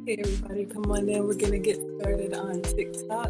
Hey everybody, come on in. We're gonna get started on TikTok.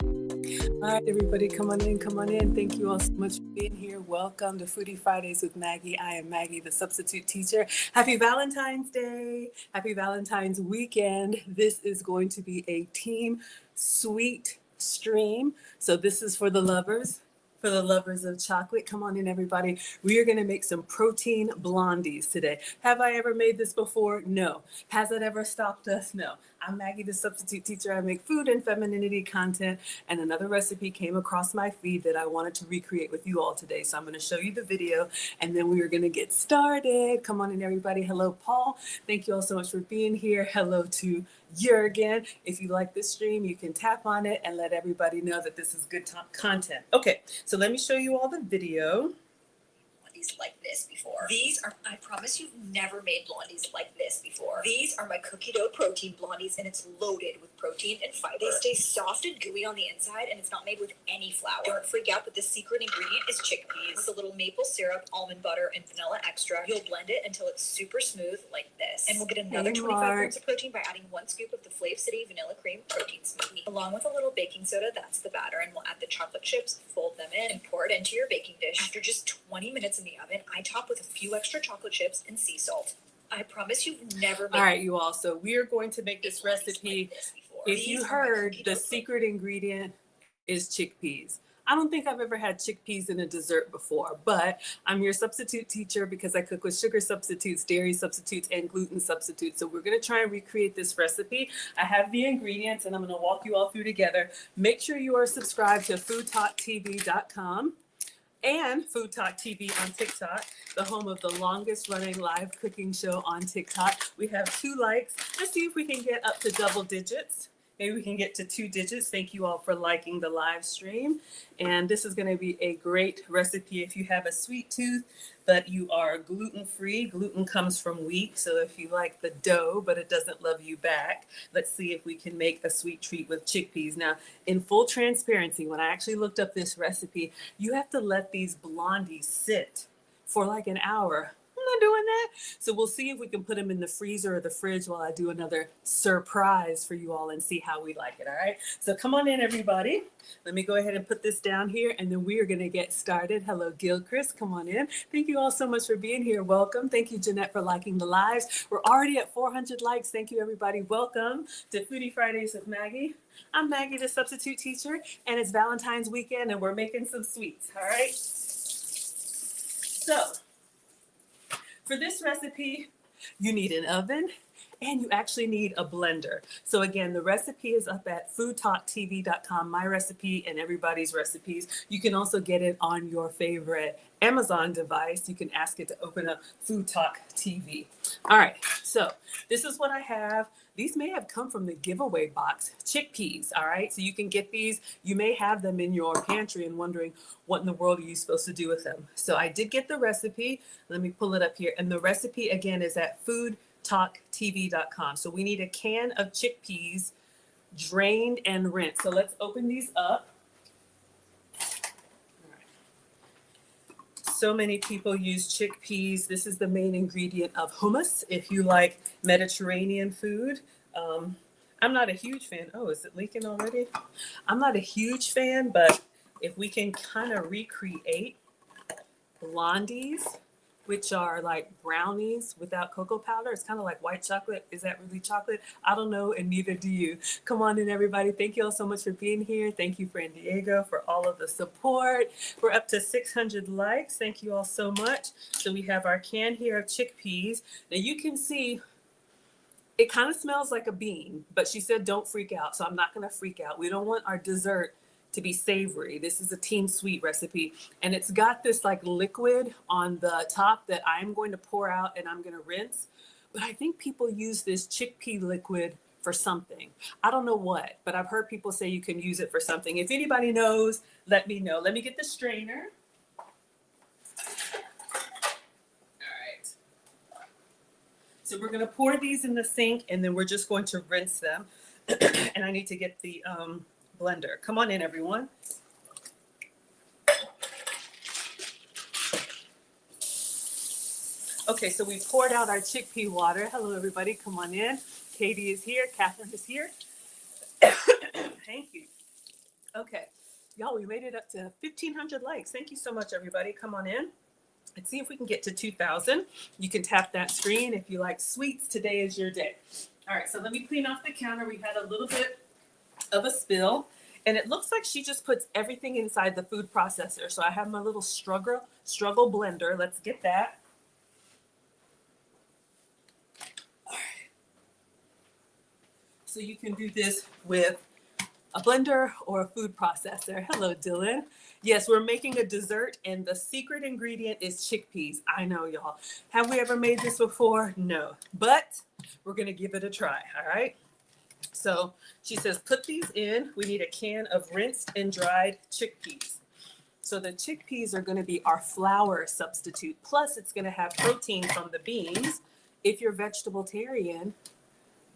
All right, everybody, come on in, come on in. Thank you all so much for being here. Welcome to Foodie Fridays with Maggie. I am Maggie, the substitute teacher. Happy Valentine's Day. Happy Valentine's weekend. This is going to be a team sweet stream. So this is for the lovers. For the lovers of chocolate, come on in, everybody. We are going to make some protein blondies today. Have I ever made this before? No. Has it ever stopped us? No. I'm Maggie, the substitute teacher. I make food and femininity content, and another recipe came across my feed that I wanted to recreate with you all today. So I'm going to show you the video, and then we are going to get started. Come on in, everybody. Hello, Paul. Thank you all so much for being here. Hello to Jurgen. If you like this stream, you can tap on it and let everybody know that this is good content. Okay, so let me show you all the video. Blondies like this before. These are, I promise you've never made blondies like this before. These are my cookie dough protein blondies, and it's loaded with protein and fiber. They stay soft and gooey on the inside, and it's not made with any flour. Don't freak out, but the secret ingredient is chickpeas. With a little maple syrup, almond butter, and vanilla extract. You'll blend it until it's super smooth like this. And we'll get another 25 grams of protein by adding 1 scoop of the Flav City vanilla cream protein smoothie. Along with a little baking soda, that's the batter, and we'll add the chocolate chips, fold them in, and pour it into your baking dish. After just 20 minutes in the oven, I top with a few extra chocolate chips and sea salt. I promise you've never made. All right, you all. So we are going to make this recipe. If you heard, the secret ingredient is chickpeas. I don't think I've ever had chickpeas in a dessert before, but I'm your substitute teacher because I cook with sugar substitutes, dairy substitutes, and gluten substitutes. So we're going to try and recreate this recipe. I have the ingredients, and I'm going to walk you all through together. Make sure you are subscribed to foodtalktv.com. and Food Talk TV on TikTok, the home of the longest running live cooking show on TikTok. We have 2 likes. Let's see if we can get up to double digits. Maybe we can get to 2 digits. Thank you all for liking the live stream. And this is going to be a great recipe if you have a sweet tooth, but you are gluten-free. Gluten comes from wheat, so if you like the dough, but it doesn't love you back, let's see if we can make a sweet treat with chickpeas. Now, in full transparency, when I actually looked up this recipe, you have to let these blondies sit for like an hour. I'm not doing that. So we'll see if we can put them in the freezer or the fridge while I do another surprise for you all and see how we like it. All right. So come on in, everybody. Let me go ahead and put this down here, and then we are going to get started. Hello, Gilchrist. Come on in. Thank you all so much for being here. Welcome. Thank you, Jeanette, for liking the lives. We're already at 400 likes. Thank you, everybody. Welcome to Foodie Fridays with Maggie. I'm Maggie, the substitute teacher, and it's Valentine's weekend, and we're making some sweets. All right. So for this recipe, you need an oven, and you actually need a blender. So again, the recipe is up at foodtalktv.com, my recipe and everybody's recipes. You can also get it on your favorite Amazon device. You can ask it to open up Food Talk TV. All right, so this is what I have. These may have come from the giveaway box, chickpeas, all right? So you can get these. You may have them in your pantry and wondering what in the world are you supposed to do with them. So I did get the recipe. Let me pull it up here. And the recipe, again, is at foodtalktv.com. So we need a can of chickpeas, drained and rinsed. So let's open these up. So many people use chickpeas. This is the main ingredient of hummus. If you like Mediterranean food, I'm not a huge fan. Oh, is it leaking already? I'm not a huge fan, but if we can kind of recreate blondies, which are like brownies without cocoa powder. It's kind of like white chocolate. Is that really chocolate? I don't know, and neither do you. Come on in, everybody. Thank you all so much for being here. Thank you, Fran Diego, for all of the support. We're up to 600 likes. Thank you all so much. So we have our can here of chickpeas. Now you can see it kind of smells like a bean, but she said don't freak out. So I'm not going to freak out. We don't want our dessert to be savory. This is a team sweet recipe, and it's got this like liquid on the top that I'm going to pour out and I'm going to rinse. But I think people use this chickpea liquid for something. I don't know what, but I've heard people say you can use it for something. If anybody knows, let me know. Let me get the strainer. All right. So we're going to pour these in the sink, and then we're just going to rinse them. And I need to get the blender. Come on in, everyone. Okay, so we poured out our chickpea water. Hello, everybody. Come on in. Katie is here. Catherine is here. Thank you. Okay. Y'all, we made it up to 1,500 likes. Thank you so much, everybody. Come on in. Let's see if we can get to 2,000. You can tap that screen if you like sweets. Today is your day. All right, so let me clean off the counter. We had a little bit of a spill, and it looks like she just puts everything inside the food processor. So I have my little struggle blender. Let's get that. All right. So you can do this with a blender or a food processor. Hello, Dylan. Yes, we're making a dessert, and the secret ingredient is chickpeas. I know, y'all. Have we ever made this before? No, but we're gonna give it a try, all right? So she says, put these in. We need a can of rinsed and dried chickpeas. So the chickpeas are gonna be our flour substitute, plus it's gonna have protein from the beans. If you're vegetarian,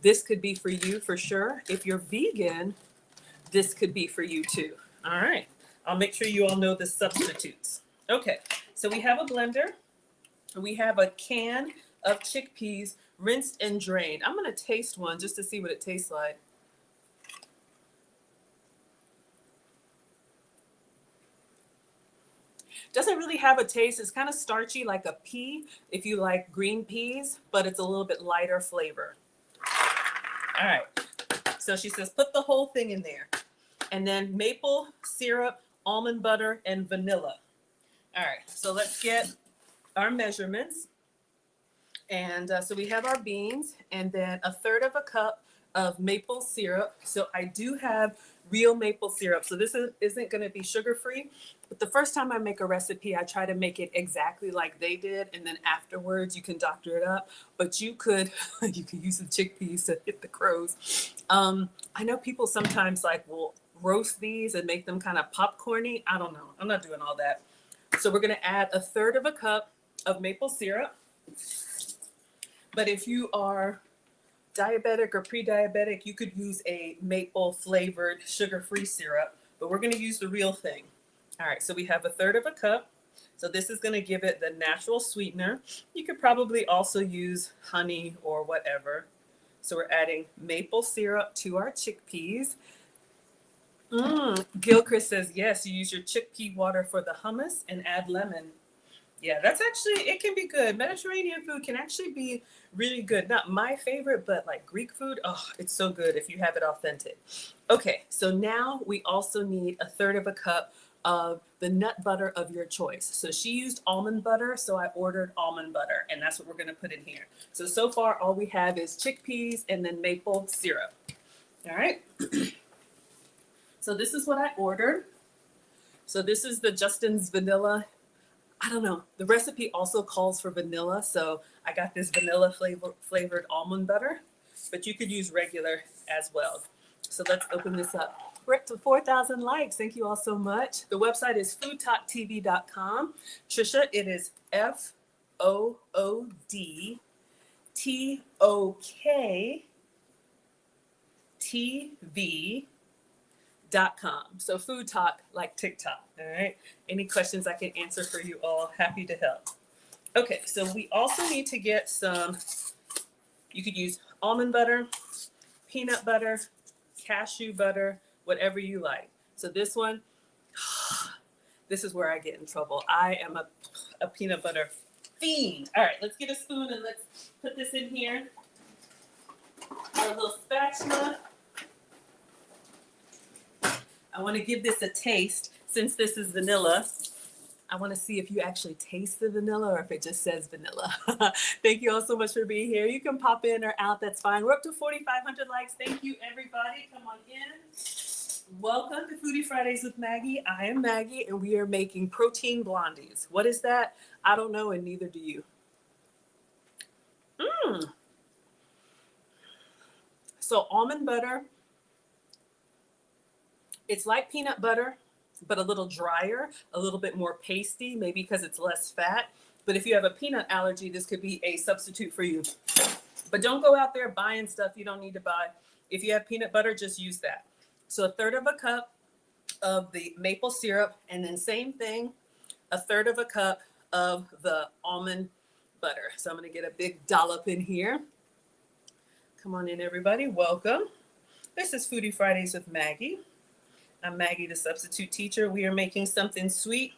this could be for you for sure. If you're vegan, this could be for you too. All right. I'll make sure you all know the substitutes. Okay. So we have a blender. We have a can of chickpeas rinsed and drained. I'm going to taste one just to see what it tastes like. Doesn't really have a taste. It's kind of starchy like a pea if you like green peas, but it's a little bit lighter flavor. All right. So she says, put the whole thing in there. And then maple syrup, almond butter, and vanilla. All right, so let's get our measurements. And so we have our beans, and then 1/3 of a cup of maple syrup. So I do have real maple syrup. So this isn't going to be sugar-free. But the first time I make a recipe, I try to make it exactly like they did. And then afterwards, you can doctor it up. But you could use the chickpeas to hit the crows. I know people sometimes will roast these and make them kind of popcorny. I don't know. I'm not doing all that. So we're going to add 1/3 of a cup of maple syrup. But if you are diabetic or pre-diabetic, you could use a maple flavored sugar-free syrup, but we're going to use the real thing. All right, so we have 1/3 of a cup. So this is going to give it the natural sweetener. You could probably also use honey or whatever. So we're adding maple syrup to our chickpeas. Gilchrist says, yes, you use your chickpea water for the hummus and add lemon. Yeah, that's actually, it can be good. Mediterranean food can actually be really good. Not my favorite, but like Greek food, oh, it's so good if you have it authentic. Okay, so now we also need 1/3 of a cup of the nut butter of your choice. So she used almond butter, so I ordered almond butter, and that's what we're gonna put in here. So far, all we have is chickpeas and then maple syrup. All right. So this is what I ordered. So this is the Justin's vanilla. I don't know. The recipe also calls for vanilla. So I got this vanilla flavored almond butter, but you could use regular as well. So let's open this up. We're up to 4,000 likes. Thank you all so much. The website is foodtalktv.com. Trisha, it is FOODTOKTV.com. So Food Talk like TikTok. All right. Any questions I can answer for you all, happy to help. Okay, so we also need to get some, you could use almond butter, peanut butter, cashew butter, whatever you like. So this one, this is where I get in trouble. I am a peanut butter fiend. All right, let's get a spoon and let's put this in here. Our little spatula. I want to give this a taste. Since this is vanilla, I want to see if you actually taste the vanilla or if it just says vanilla. Thank you all so much for being here. You can pop in or out, that's fine. We're up to 4,500 likes. Thank you, everybody. Come on in. Welcome to Foodie Fridays with Maggie. I am Maggie, and we are making protein blondies. What is that? I don't know, and neither do you. So almond butter, it's like peanut butter, but a little drier, a little bit more pasty, maybe because it's less fat. But if you have a peanut allergy, this could be a substitute for you. But don't go out there buying stuff you don't need to buy. If you have peanut butter, just use that. So 1/3 of a cup of the maple syrup, and then same thing, 1/3 of a cup of the almond butter. So I'm going to get a big dollop in here. Come on in, everybody. Welcome. This is Foodie Fridays with Maggie. I'm Maggie, the substitute teacher. We are making something sweet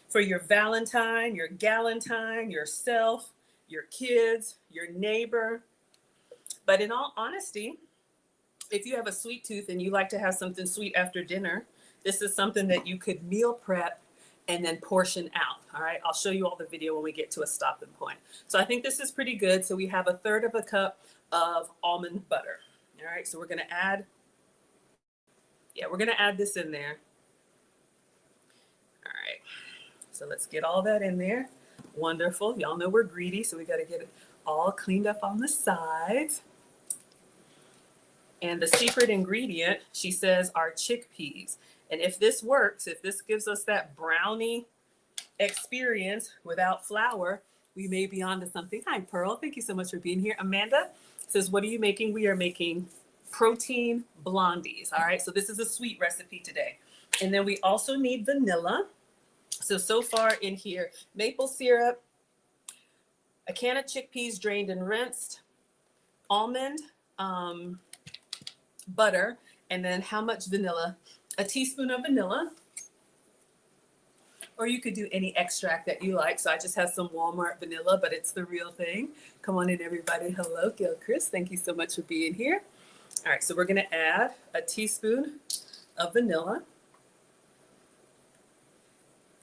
for your Valentine, your Galentine, yourself, your kids, your neighbor. But in all honesty, if you have a sweet tooth and you like to have something sweet after dinner, this is something that you could meal prep and then portion out. All right, I'll show you all the video when we get to a stopping point. So I think this is pretty good. So we have 1/3 cup of almond butter. All right, so we're gonna add this in there. All right, so let's get all that in there. Wonderful. Y'all know we're greedy, so we got to get it all cleaned up on the sides. And the secret ingredient, she says, are chickpeas. And if this works, if this gives us that brownie experience without flour, we may be onto something. Hi, Pearl. Thank you so much for being here. Amanda says, what are you making? We are making protein blondies. All right, so this is a sweet recipe today. And then we also need vanilla. So far in here, maple syrup, a can of chickpeas drained and rinsed, almond butter, and then how much vanilla? A teaspoon of vanilla. Or you could do any extract that you like. So I just have some Walmart vanilla, but it's the real thing. Come on in, everybody. Hello, Gil Chris. Thank you so much for being here. All right, so we're gonna add a teaspoon of vanilla.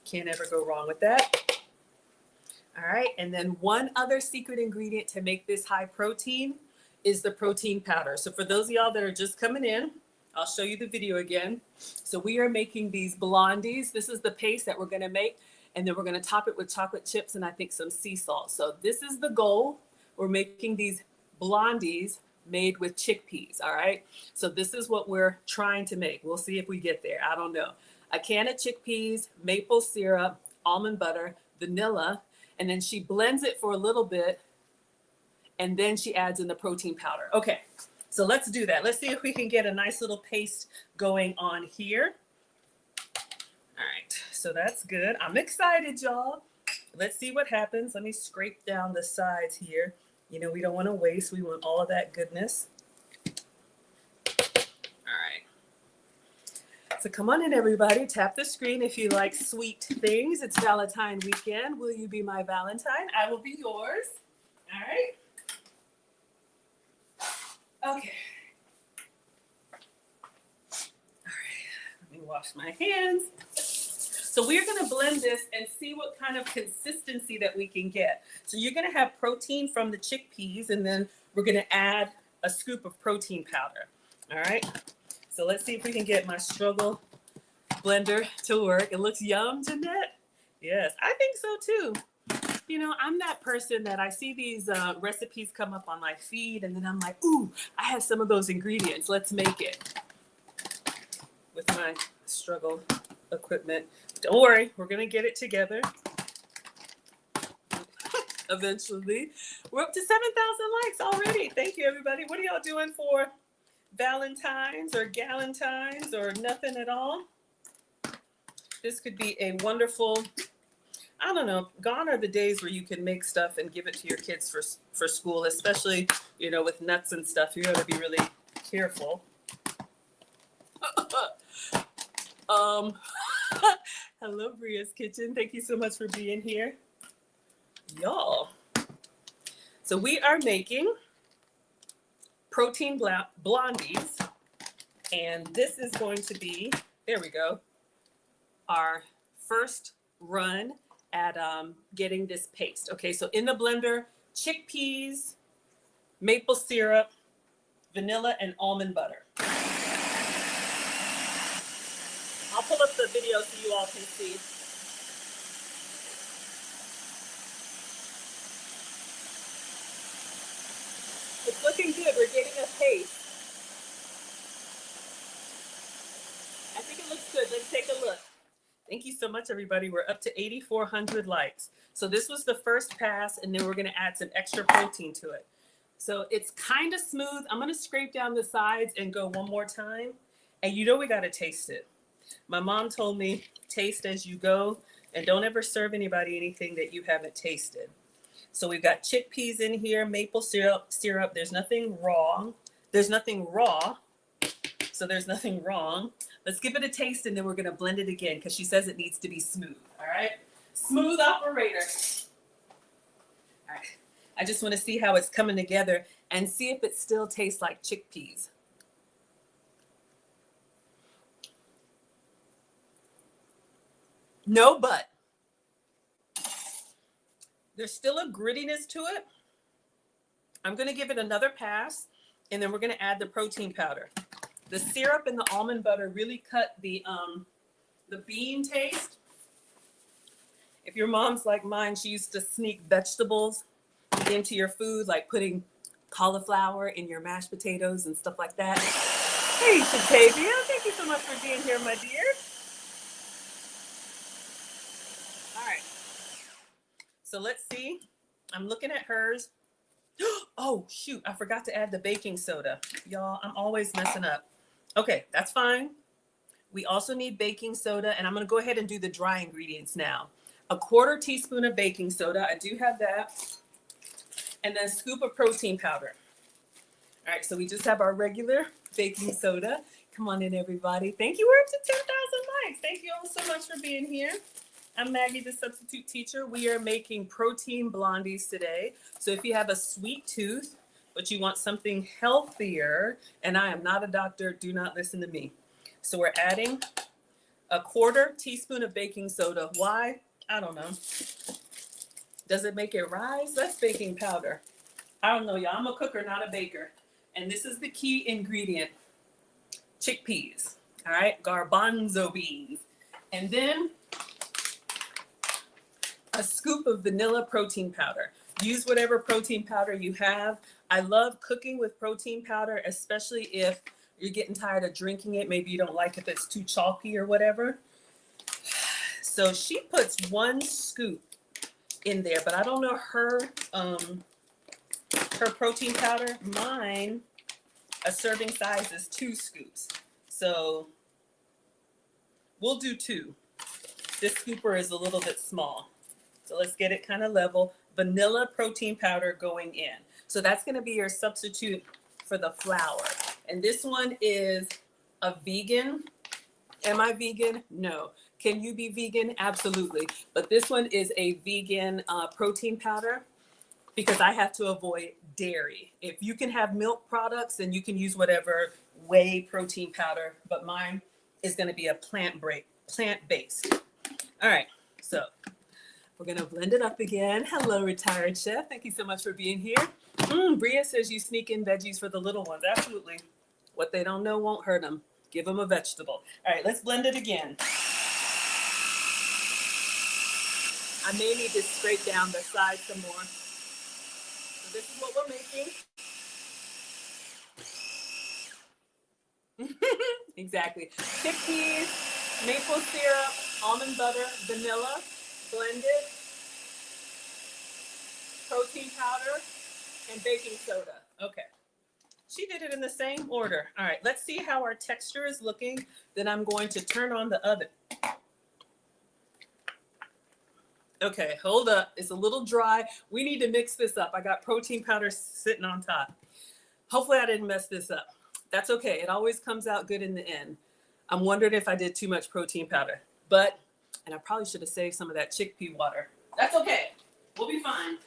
Can't ever go wrong with that. All right, and then one other secret ingredient to make this high protein is the protein powder. So for those of y'all that are just coming in, I'll show you the video again. So we are making these blondies. This is the paste that we're gonna make, and then we're gonna top it with chocolate chips and I think some sea salt. So this is the goal. We're making these blondies made with chickpeas, all right? So this is what we're trying to make. We'll see if we get there, I don't know. A can of chickpeas, maple syrup, almond butter, vanilla, and then she blends it for a little bit, and then she adds in the protein powder. Okay, so let's do that. Let's see if we can get a nice little paste going on here. All right, so that's good. I'm excited, y'all. Let's see what happens. Let me scrape down the sides here. You know, we don't want to waste. We want all of that goodness. All right. So come on in, everybody. Tap the screen if you like sweet things. It's Valentine weekend. Will you be my Valentine? I will be yours. All right. Okay. All right. Let me wash my hands. So we're going to blend this and see what kind of consistency that we can get. So you're going to have protein from the chickpeas, and then we're going to add a scoop of protein powder. All right. So let's see if we can get my struggle blender to work. It looks yum, Jeanette. Yes, I think so too. You know, I'm that person that I see these recipes come up on my feed, and then I'm like, ooh, I have some of those ingredients. Let's make it with my struggle equipment. Don't worry, we're going to get it together. Eventually. We're up to 7,000 likes already. Thank you, everybody. What are y'all doing for Valentine's or Galentines or nothing at all? This could be a wonderful, I don't know, gone are the days where you can make stuff and give it to your kids for school, especially, you know, with nuts and stuff. You got to be really careful. Hello, Bria's Kitchen. Thank you so much for being here. Y'all. So we are making protein blondies, and this is going to be, there we go, our first run at getting this paste. Okay, so in the blender, chickpeas, maple syrup, vanilla, and almond butter. I'll pull up the video so you all can see. It's looking good. We're getting a paste. I think it looks good. Let's take a look. Thank you so much, everybody. We're up to 8,400 likes. So this was the first pass, and then we're going to add some extra protein to it. So it's kind of smooth. I'm going to scrape down the sides and go one more time. And you know we got to taste it. My mom told me, taste as you go, and don't ever serve anybody anything that you haven't tasted. So we've got chickpeas in here, maple syrup. There's nothing wrong. There's nothing raw. So there's nothing wrong. Let's give it a taste and then we're gonna blend it again because she says it needs to be smooth. All right, smooth operator. All right, I just want to see how it's coming together and see if it still tastes like chickpeas. No, but there's still a grittiness to it. I'm gonna give it another pass and then we're gonna add the protein powder. The syrup and the almond butter really cut the bean taste. If your mom's like mine, she used to sneak vegetables into your food, like putting cauliflower in your mashed potatoes and stuff like that. Hey, Shatavia, thank you so much for being here, my dear. All right. So let's see. I'm looking at hers. Oh, shoot. I forgot to add the baking soda. Y'all, I'm always messing up. Okay, that's fine. We also need baking soda, and I'm going to go ahead and do the dry ingredients now. A 1/4 teaspoon of baking soda. I do have that. And then a scoop of protein powder. All right, so we just have our regular baking soda. Come on in, everybody. Thank you. We're up to 10,000 likes. Thank you all so much for being here. I'm Maggie, the substitute teacher. We are making protein blondies today. So if you have a sweet tooth, but you want something healthier, and I am not a doctor, do not listen to me. So we're adding a 1/4 teaspoon of baking soda. Why? I don't know. Does it make it rise? That's baking powder. I don't know, y'all. I'm a cooker, not a baker. And this is the key ingredient. Chickpeas. All right, garbanzo beans. And then a scoop of vanilla protein powder. Use whatever protein powder you have. I love cooking with protein powder, especially if you're getting tired of drinking it. Maybe you don't like if it's too chalky or whatever. So she puts 1 scoop in there, but I don't know her protein powder. Mine, a serving size is 2 scoops. So we'll do 2. This scooper is a little bit small. So let's get it kind of level. Vanilla protein powder going in. So that's going to be your substitute for the flour. And this one is a vegan. Am I vegan? No. Can you be vegan? Absolutely. But this one is a vegan protein powder because I have to avoid dairy. If you can have milk products, then you can use whatever whey protein powder, but mine is going to be a plant-based. All right, so we're going to blend it up again. Hello, retired chef. Thank you so much for being here. Bria says you sneak in veggies for the little ones. Absolutely. What they don't know won't hurt them. Give them a vegetable. All right, let's blend it again. I may need to scrape down the sides some more. So this is what we're making. Exactly. Chickpeas, maple syrup, almond butter, vanilla, blended, protein powder, and baking soda. Okay. She did it in the same order. All right, let's see how our texture is looking. Then I'm going to turn on the oven. Okay, hold up. It's a little dry. We need to mix this up. I got protein powder sitting on top. Hopefully I didn't mess this up. That's okay. It always comes out good in the end. I'm wondering if I did too much protein powder. And I probably should have saved some of that chickpea water. That's okay. We'll be fine.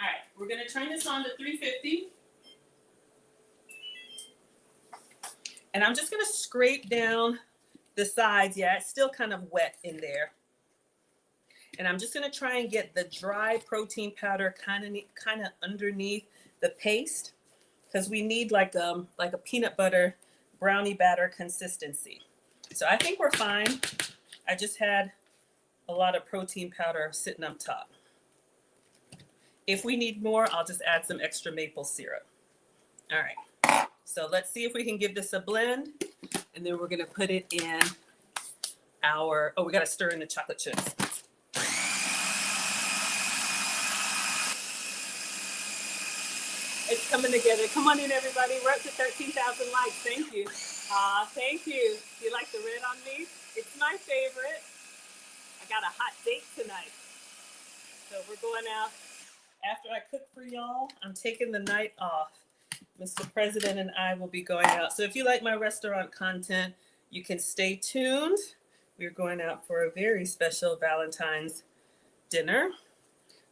All right, we're going to turn this on to 350. And I'm just going to scrape down the sides. Yeah, it's still kind of wet in there. And I'm just going to try and get the dry protein powder kind of underneath the paste because we need like a peanut butter brownie batter consistency. So I think we're fine. I just had a lot of protein powder sitting up top. If we need more, I'll just add some extra maple syrup. All right. So let's see if we can give this a blend. And then we're going to put it in we got to stir in the chocolate chips. It's coming together. Come on in, everybody. We're up to 13,000 likes. Thank you. Thank you. You like the red on me? It's my favorite. I got a hot date tonight. So we're going out after I cook for y'all, I'm taking the night off. Mr. President and I will be going out. So if you like my restaurant content, you can stay tuned. We're going out for a very special Valentine's dinner.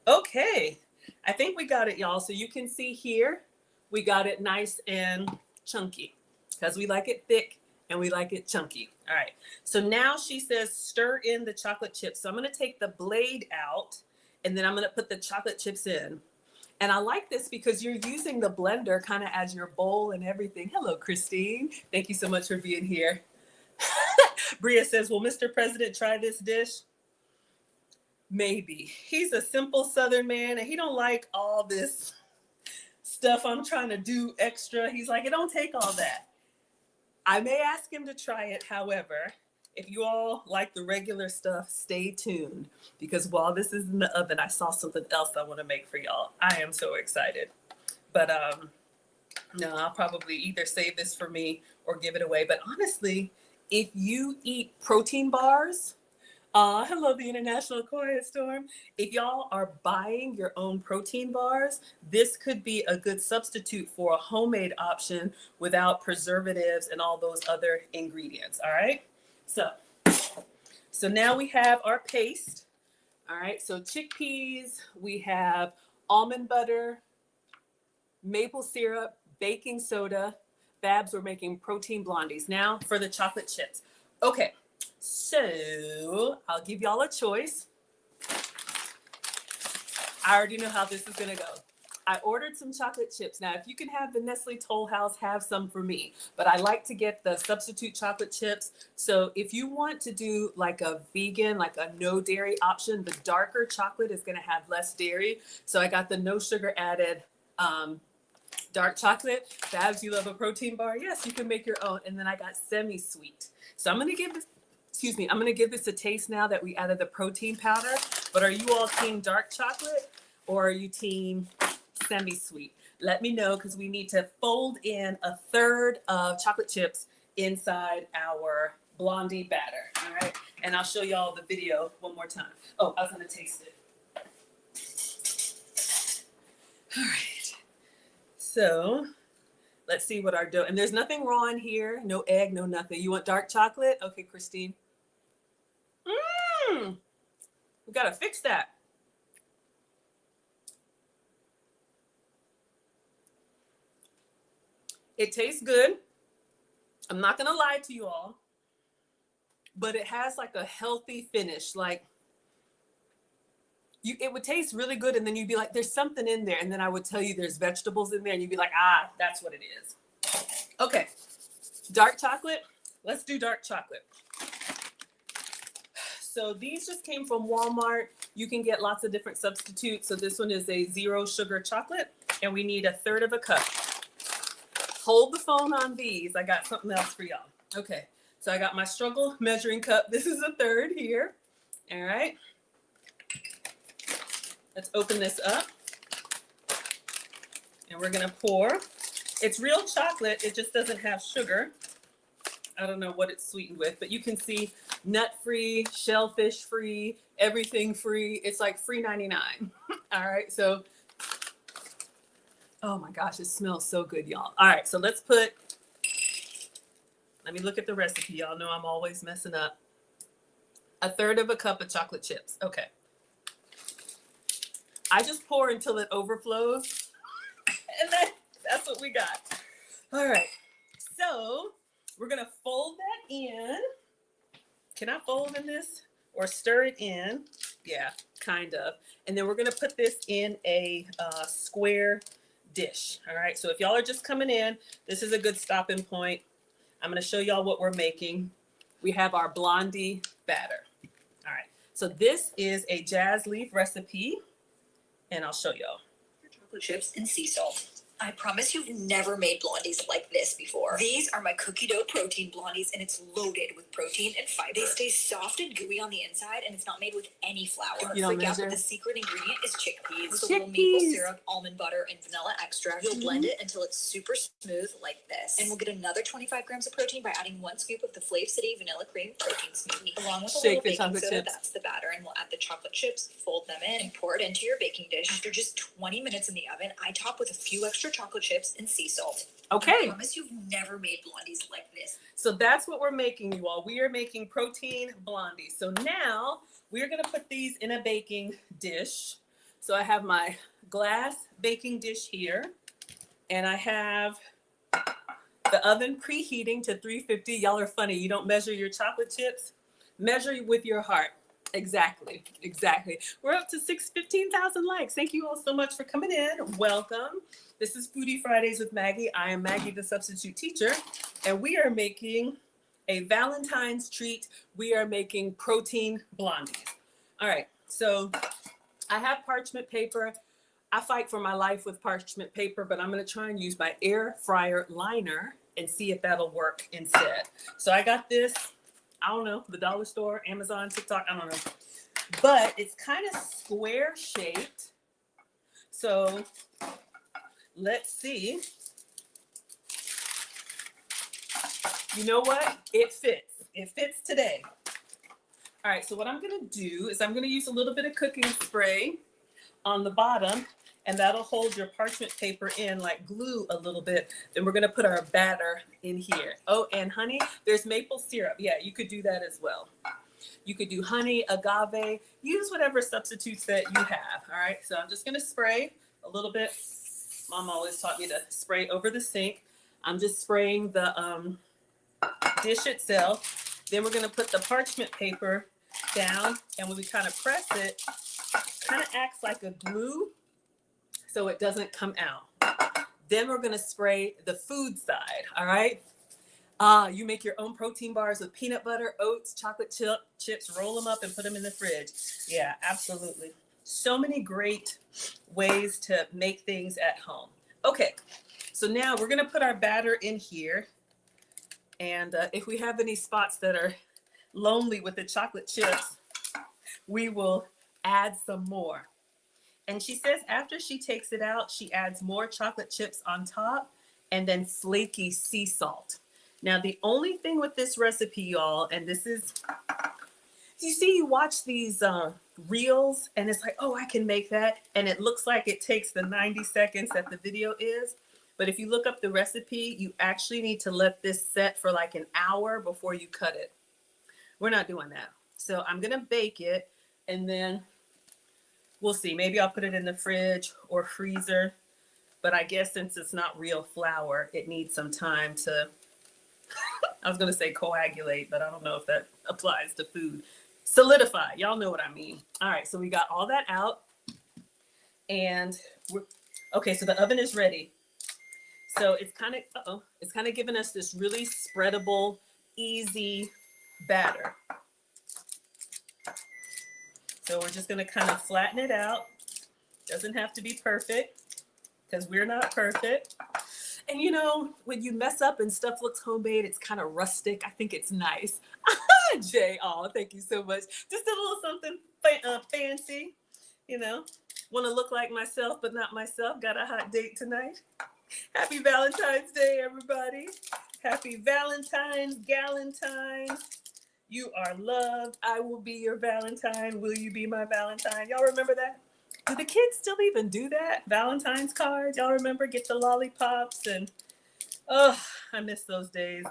Okay, I think we got it, y'all. So you can see here, we got it nice and chunky because we like it thick and we like it chunky. All right, so now she says stir in the chocolate chips. So I'm gonna take the blade out and then I'm gonna put the chocolate chips in. And I like this because you're using the blender kind of as your bowl and everything. Hello, Christine. Thank you so much for being here. Bria says, will Mr. President try this dish? Maybe. He's a simple Southern man and he don't like all this stuff I'm trying to do extra. He's like, it don't take all that. I may ask him to try it. However, if you all like the regular stuff, stay tuned because while this is in the oven, I saw something else I want to make for y'all. I am so excited. But no, I'll probably either save this for me or give it away. But honestly, if you eat protein bars, hello, the International Quiet Storm. If y'all are buying your own protein bars, this could be a good substitute for a homemade option without preservatives and all those other ingredients. All right. So now we have our paste. All right. So chickpeas, we have almond butter, maple syrup, baking soda. Babs, we're making protein blondies. Now for the chocolate chips. Okay. So I'll give y'all a choice. I already know how this is going to go. I ordered some chocolate chips. Now, if you can have the Nestle Toll House, have some for me. But I like to get the substitute chocolate chips. So if you want to do like a vegan, like a no dairy option, the darker chocolate is going to have less dairy. So I got the no sugar added dark chocolate. Babs, you love a protein bar? Yes, you can make your own. And then I got semi-sweet. So I'm going to give this, I'm going to give this a taste now that we added the protein powder. But are you all team dark chocolate or are you team semi-sweet? Let me know because we need to fold in 1/3 of chocolate chips inside our blondie batter. All right. And I'll show y'all the video one more time. Oh, I was going to taste it. All right. So let's see what our dough, and there's nothing raw in here. No egg, no nothing. You want dark chocolate? Okay, Christine. We got to fix that. It tastes good. I'm not going to lie to you all, but it has like a healthy finish. Like it would taste really good. And then you'd be like, there's something in there. And then I would tell you there's vegetables in there and you'd be like, that's what it is. Okay. Dark chocolate. Let's do dark chocolate. So these just came from Walmart. You can get lots of different substitutes. So this one is a 0 sugar chocolate and we need 1/3 cup. Hold the phone on these. I got something else for y'all. Okay. So I got my struggle measuring cup. This is 1/3 here. All right. Let's open this up. And we're going to pour. It's real chocolate. It just doesn't have sugar. I don't know what it's sweetened with, but you can see nut-free, shellfish-free, everything free. It's like free 99. All right. So, oh my gosh, it smells so good, y'all. All right. So let me look at the recipe. Y'all know I'm always messing up. 1/3 cup of chocolate chips. Okay. I just pour until it overflows. And that's what we got. All right. So we're going to fold that in. Can I fold in this or stir it in? Yeah, kind of. And then we're going to put this in a square dish. All right. So if y'all are just coming in, this is a good stopping point. I'm going to show y'all what we're making. We have our blondie batter. All right. So this is a jazz leaf recipe. And I'll show y'all. Chocolate chips and sea salt. I promise you've never made blondies like this before. These are my cookie dough protein blondies, and it's loaded with protein and fiber. They stay soft and gooey on the inside, and it's not made with any flour. Don't freak out, but the secret ingredient is chickpeas. With a little maple syrup, almond butter, and vanilla extract. You'll blend it until it's super smooth like this. And we'll get another 25 grams of protein by adding 1 scoop of the Fttv vanilla cream protein smoothie. Along with a little baking soda, that's the batter. And we'll add the chocolate chips, fold them in, and pour it into your baking dish. After just 20 minutes in the oven, I top with a few extra chocolate chips and sea salt. Okay. I promise you've never made blondies like this. So that's what we're making, you all. We are making protein blondies. So now we're going to put these in a baking dish. So I have my glass baking dish here, and I have the oven preheating to 350. Y'all are funny. You don't measure your chocolate chips. Measure with your heart. Exactly. We're up to 15,000 likes. Thank you all so much for coming in. Welcome. This is Foodie Fridays with Maggie. I am Maggie, the substitute teacher, and we are making a Valentine's treat. We are making protein blondies. All right, so I have parchment paper. I fight for my life with parchment paper, but I'm going to try and use my air fryer liner and see if that'll work instead. So I got this, I don't know, the dollar store, Amazon, TikTok, I don't know. But it's kind of square shaped. So let's see. You know what? It fits. It fits today. All right, so what I'm going to do is I'm going to use a little bit of cooking spray on the bottom, and that'll hold your parchment paper in like glue a little bit. Then we're going to put our batter in here. Oh, and honey, there's maple syrup. Yeah, you could do that as well. You could do honey, agave, use whatever substitutes that you have. All right, so I'm just going to spray a little bit. Mom always taught me to spray over the sink. I'm just spraying the dish itself. Then we're going to put the parchment paper down, and when we kind of press it, kind of acts like a glue so it doesn't come out. Then we're going to spray the food side. All right. You make your own protein bars with peanut butter, oats, chocolate chips, roll them up and put them in the fridge. Yeah, absolutely. So many great ways to make things at home. Okay, so now we're going to put our batter in here. And if we have any spots that are lonely with the chocolate chips, we will add some more. And she says after she takes it out, she adds more chocolate chips on top and then flaky sea salt. Now, the only thing with this recipe, y'all, and this is, you see, you watch these reels and it's like, oh, I can make that. And it looks like it takes the 90 seconds that the video is. But if you look up the recipe, you actually need to let this set for like an hour before you cut it. We're not doing that. So I'm going to bake it, and then we'll see. Maybe I'll put it in the fridge or freezer. But I guess since it's not real flour, it needs some time to, I was going to say coagulate, but I don't know if that applies to food. Solidify. Y'all know what I mean. All right, so we got all that out. And okay, so the oven is ready. So it's kind of giving us this really spreadable, easy batter. So we're just going to kind of flatten it out. Doesn't have to be perfect because we're not perfect. And you know, when you mess up and stuff looks homemade, it's kind of rustic. I think it's nice. Jay, oh, thank you so much. Just a little something fancy, you know. Want to look like myself, but not myself. Got a hot date tonight. Happy Valentine's Day, everybody. Happy Valentine's, Galentine. You are loved. I will be your Valentine. Will you be my Valentine? Y'all remember that? Do the kids still even do that? Valentine's cards? Y'all remember? Get the lollipops and, oh, I miss those days.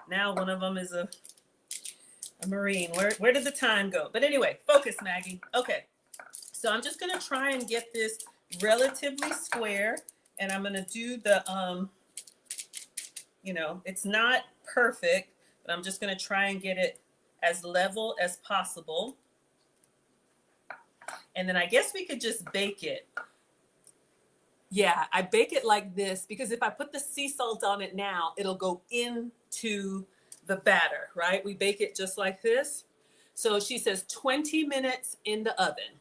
Now one of them is a Marine. Where did the time go? But anyway, focus, Maggie. Okay, so I'm just going to try and get this relatively square. And I'm going to do the, you know, it's not perfect, but I'm just going to try and get it as level as possible. And then I guess we could just bake it. Yeah, I bake it like this because if I put the sea salt on it now, it'll go into the batter, right? We bake it just like this. So she says 20 minutes in the oven.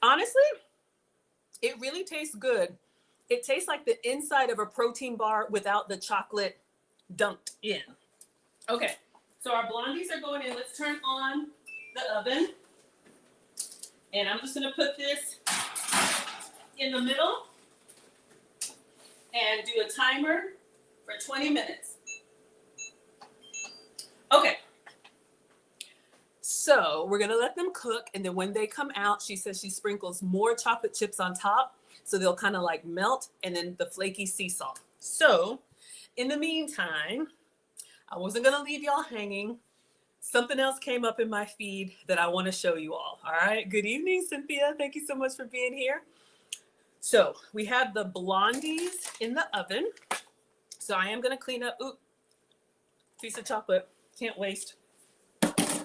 Honestly, it really tastes good. It tastes like the inside of a protein bar without the chocolate dunked in. Okay, so our blondies are going in. Let's turn on the oven. And I'm just gonna put this in the middle and do a timer for 20 minutes. Okay. So we're gonna let them cook, and then when they come out, she says she sprinkles more chocolate chips on top, so they'll kind of like melt, and then the flaky sea salt. So in the meantime, I wasn't gonna leave y'all hanging. Something else came up in my feed that I want to show you all. All right. Good evening, Cynthia. Thank you so much for being here. So we have the blondies in the oven. So I am gonna clean up. Ooh, piece of chocolate. Can't waste.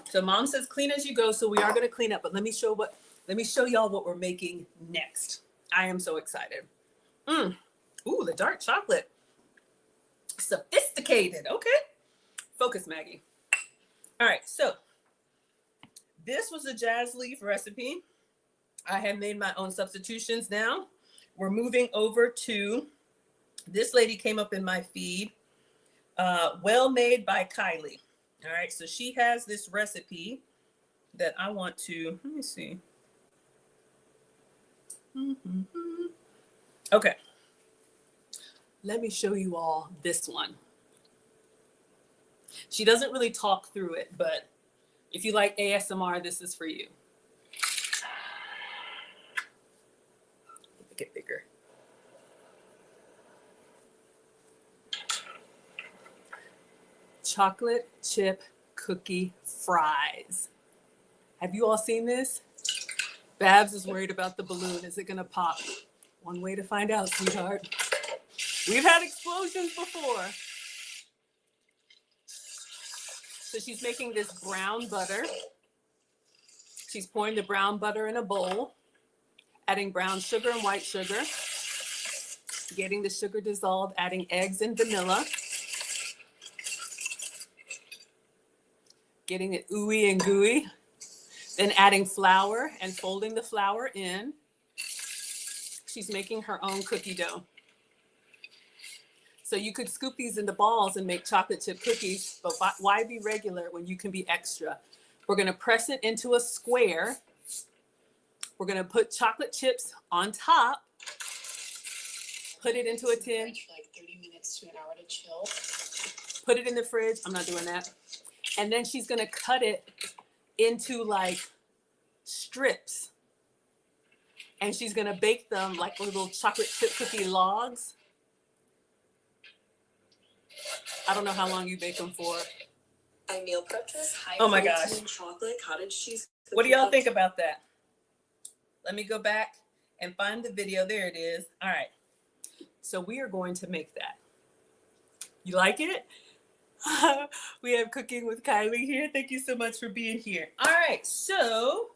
So mom says clean as you go, so we are going to clean up, but let me show y'all what we're making next. I am so excited. Ooh, the dark chocolate. Sophisticated. Okay. Focus, Maggie. All right, so this was a jazz leaf recipe. I have made my own substitutions now. We're moving over to, this lady came up in my feed, Well Made by Kylie. All right, so she has this recipe that I want to, let me see. Okay, let me show you all this one. She doesn't really talk through it, but if you like ASMR, this is for you. Make it bigger. Chocolate chip cookie fries. Have you all seen this? Babs is worried about the balloon. Is it gonna pop? One way to find out, sweetheart. We've had explosions before. So she's making this brown butter. She's pouring the brown butter in a bowl, adding brown sugar and white sugar, getting the sugar dissolved, adding eggs and vanilla, getting it ooey and gooey, then adding flour and folding the flour in. She's making her own cookie dough. So you could scoop these into balls and make chocolate chip cookies, but why be regular when you can be extra? We're gonna press it into a square. We're gonna put chocolate chips on top, put it into a tin. For like 30 minutes to an hour to chill. Put it in the fridge. I'm not doing that. And then she's gonna cut it into like strips. And she's gonna bake them like little chocolate chip cookie logs. I don't know how long you bake them for. I meal prepped this high Oh my protein gosh. chocolate cottage cheese. What do y'all think about that? Let me go back and find the video. There it is. All right. So we are going to make that. You like it? We have Cooking with Kylie here. Thank you so much for being here. All right. So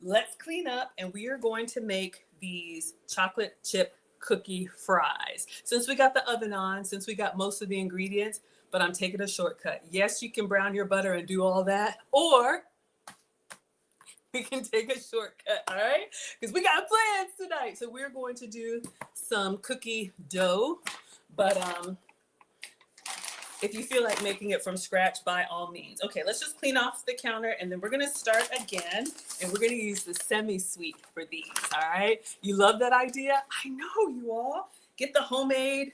let's clean up, and we are going to make these chocolate chip cookie fries. Since we got the oven on, since we got most of the ingredients, but I'm taking a shortcut. Yes, you can brown your butter and do all that, or we can take a shortcut, all right? Because we got plans tonight. So we're going to do some cookie dough, but if you feel like making it from scratch, by all means. Okay, let's just clean off the counter, and then we're gonna start again, and we're gonna use the semi-sweet for these, all right? You love that idea? I know you all. Get the homemade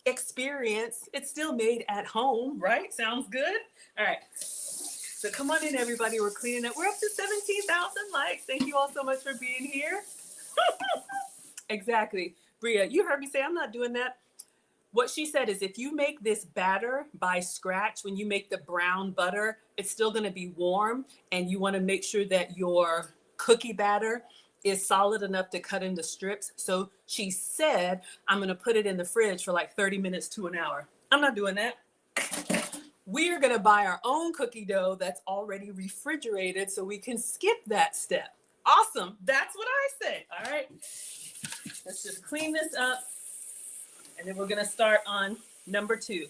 experience. It's still made at home, right? Sounds good? All right. So come on in, everybody. We're cleaning up. We're up to 17,000 likes. Thank you all so much for being here. Exactly. Bria, you heard me say I'm not doing that. What she said is if you make this batter by scratch, when you make the brown butter, it's still going to be warm, and you want to make sure that your cookie batter is solid enough to cut into strips. So she said, I'm going to put it in the fridge for like 30 minutes to an hour. I'm not doing that. We're going to buy our own cookie dough that's already refrigerated so we can skip that step. Awesome. That's what I say. All right. Let's just clean this up. And then we're going to start on number 2.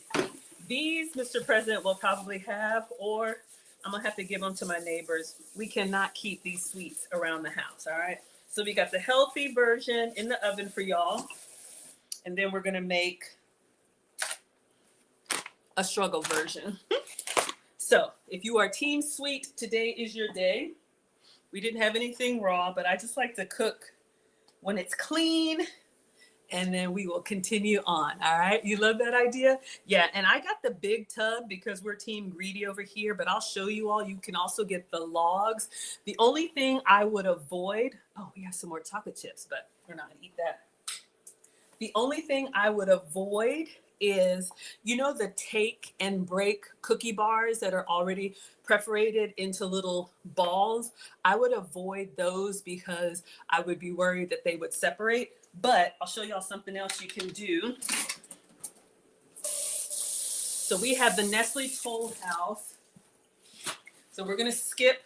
These, Mr. President, will probably have, or I'm going to have to give them to my neighbors. We cannot keep these sweets around the house, all right? So we got the healthy version in the oven for y'all. And then we're gonna make a struggle version. So if you are team sweet, today is your day. We didn't have anything raw, but I just like to cook when it's clean, and then we will continue on. All right, you love that idea? Yeah, and I got the big tub because we're team greedy over here, but I'll show you all. You can also get the logs. The only thing I would avoid, oh, we have some more chocolate chips, but we're not gonna eat that. The only thing I would avoid is, you know, the take and break cookie bars that are already perforated into little balls. I would avoid those because I would be worried that they would separate. But I'll show y'all something else you can do. So we have the Nestle Toll House. So we're gonna skip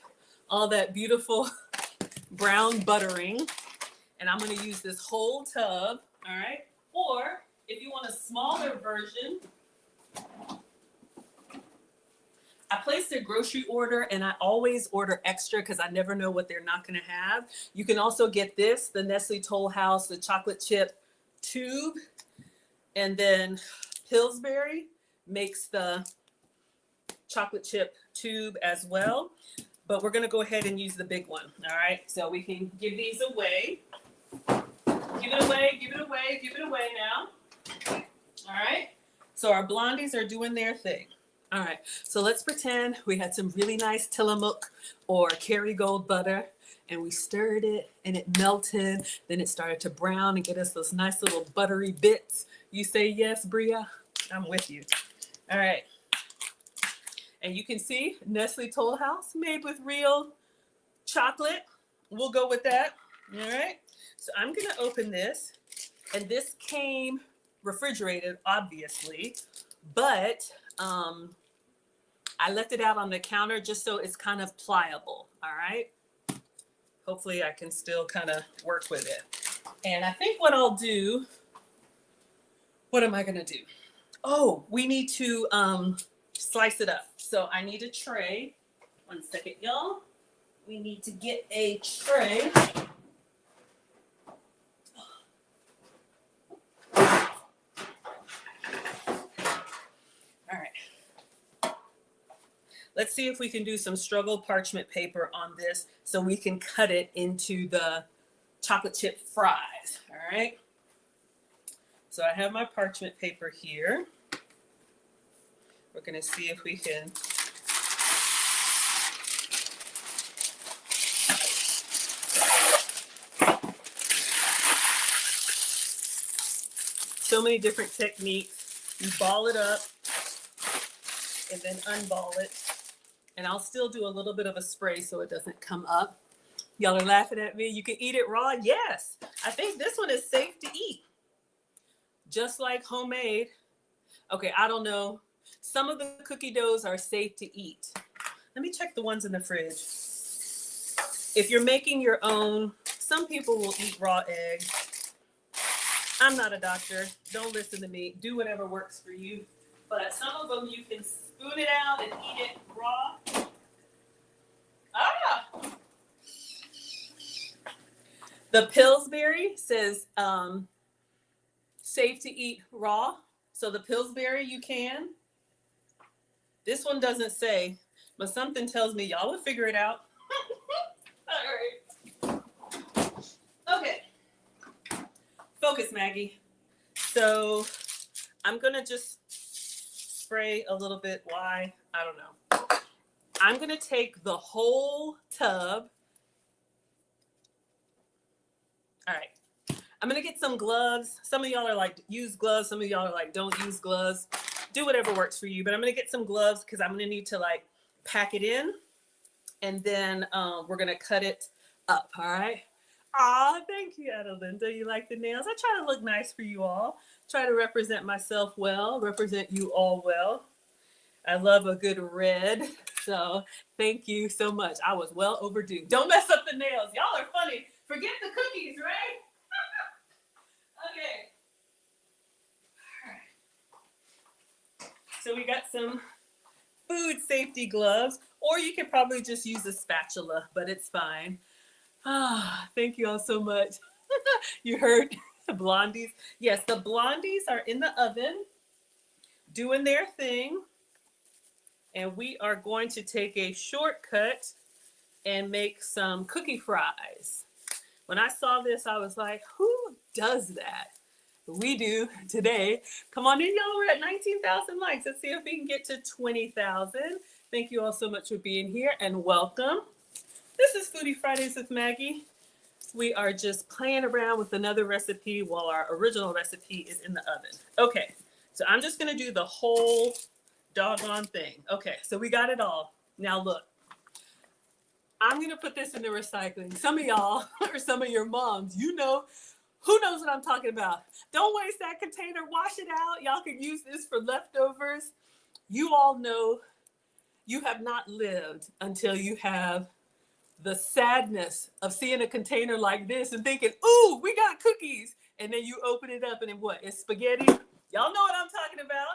all that beautiful brown buttering, and I'm gonna use this whole tub, all right? Or if you want a smaller version, I placed a grocery order and I always order extra because I never know what they're not going to have. You can also get this, the Nestle Toll House, the chocolate chip tube. And then Pillsbury makes the chocolate chip tube as well. But we're going to go ahead and use the big one. All right. So we can give these away. Give it away, give it away, give it away now. All right. So our blondies are doing their thing. All right, so let's pretend we had some really nice Tillamook or Kerrygold butter, and we stirred it and it melted. Then it started to brown and get us those nice little buttery bits. You say yes, Bria? I'm with you. All right. And you can see Nestle Toll House made with real chocolate. We'll go with that. All right. So I'm going to open this. And this came refrigerated, obviously, but I left it out on the counter just so it's kind of pliable, all right? Hopefully I can still kind of work with it. And I think what I'll do, what am I gonna do? Oh, we need to slice it up. So I need a tray. One second, y'all. We need to get a tray. All right. Let's see if we can do some struggle parchment paper on this so we can cut it into the chocolate chip fries, all right? So I have my parchment paper here. We're gonna see if we can so many different techniques. You ball it up and then unball it. And I'll still do a little bit of a spray so it doesn't come up. Y'all are laughing at me. You can eat it raw? Yes. I think this one is safe to eat. Just like homemade. Okay, I don't know. Some of the cookie doughs are safe to eat. Let me check the ones in the fridge. If you're making your own, some people will eat raw eggs. I'm not a doctor. Don't listen to me. Do whatever works for you. But some of them you can spoon it out and eat it raw. Ah! The Pillsbury says safe to eat raw. So the Pillsbury you can. This one doesn't say, but something tells me y'all will figure it out. All right. Okay. Focus, Maggie. So I'm going to just spray a little bit. Why? I don't know. I'm going to take the whole tub. All right. I'm going to get some gloves. Some of y'all are like, use gloves. Some of y'all are like, don't use gloves. Do whatever works for you. But I'm going to get some gloves because I'm going to need to like pack it in. And then we're going to cut it up. All right. Aw, thank you, Adelinda. You like the nails? I try to look nice for you all. Try to represent myself well, represent you all well. I love a good red. So thank you so much. I was well overdue. Don't mess up the nails. Y'all are funny. Forget the cookies, right? Okay. All right. So we got some food safety gloves, or you could probably just use a spatula, but it's fine. Thank you all so much. You heard the blondies. Yes, the blondies are in the oven doing their thing. And we are going to take a shortcut and make some cookie fries. When I saw this, I was like, who does that? We do today. Come on in, y'all. We're at 19,000 likes. Let's see if we can get to 20,000. Thank you all so much for being here and welcome. This is Foodie Fridays with Maggie. We are just playing around with another recipe while our original recipe is in the oven. Okay, so I'm just gonna do the whole doggone thing. Okay, so we got it all. Now look, I'm gonna put this in the recycling. Some of y'all or some of your moms, you know, who knows what I'm talking about. Don't waste that container, wash it out. Y'all can use this for leftovers. You all know you have not lived until you have the sadness of seeing a container like this and thinking, ooh, we got cookies. And then you open it up and then what? It's spaghetti. Y'all know what I'm talking about.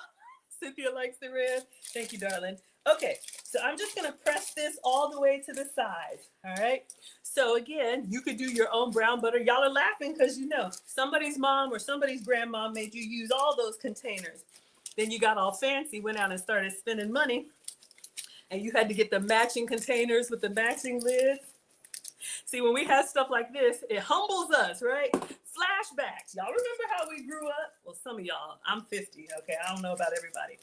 Cynthia likes the red. Thank you, darling. Okay, so I'm just gonna press this all the way to the side, all right? So again, you could do your own brown butter. Y'all are laughing because you know somebody's mom or somebody's grandma made you use all those containers. Then you got all fancy, went out and started spending money, and you had to get the matching containers with the matching lids. See, when we have stuff like this, it humbles us, right? Flashbacks. Y'all remember how we grew up? Well, some of y'all. I'm 50, okay? I don't know about everybody.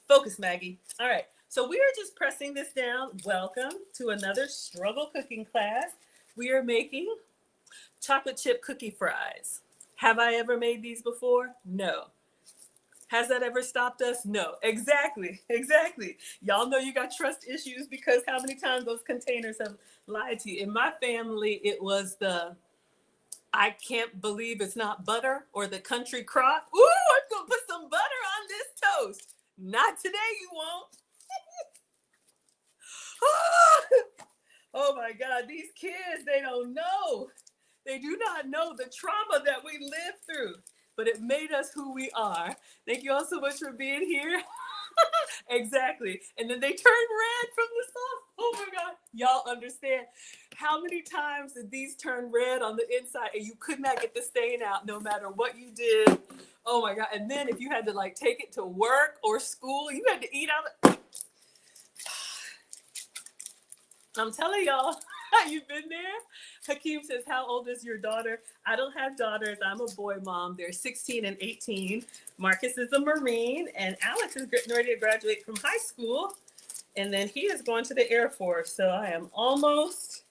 Focus, Maggie. All right. So we are just pressing this down. Welcome to another struggle cooking class. We are making chocolate chip cookie fries. Have I ever made these before? No. Has that ever stopped us? No. Exactly. Y'all know you got trust issues because how many times those containers have lied to you. In my family, it was the I can't believe it's not butter or the country crock. Ooh, I'm going to put some butter on this toast. Not today, you won't. Oh my God, these kids, they don't know. They do not know the trauma that we lived through, but it made us who we are. Thank you all so much for being here. Exactly. And then they turn red from the sauce. Oh my God. Y'all understand how many times did these turn red on the inside and you could not get the stain out no matter what you did? Oh my God. And then if you had to like take it to work or school, you had to eat out. I'm telling y'all, you've been there. Hakeem says, how old is your daughter? I don't have daughters. I'm a boy mom. They're 16 and 18. Marcus is a Marine, and Alex is getting ready to graduate from high school. And then he is going to the Air Force. So I am almost,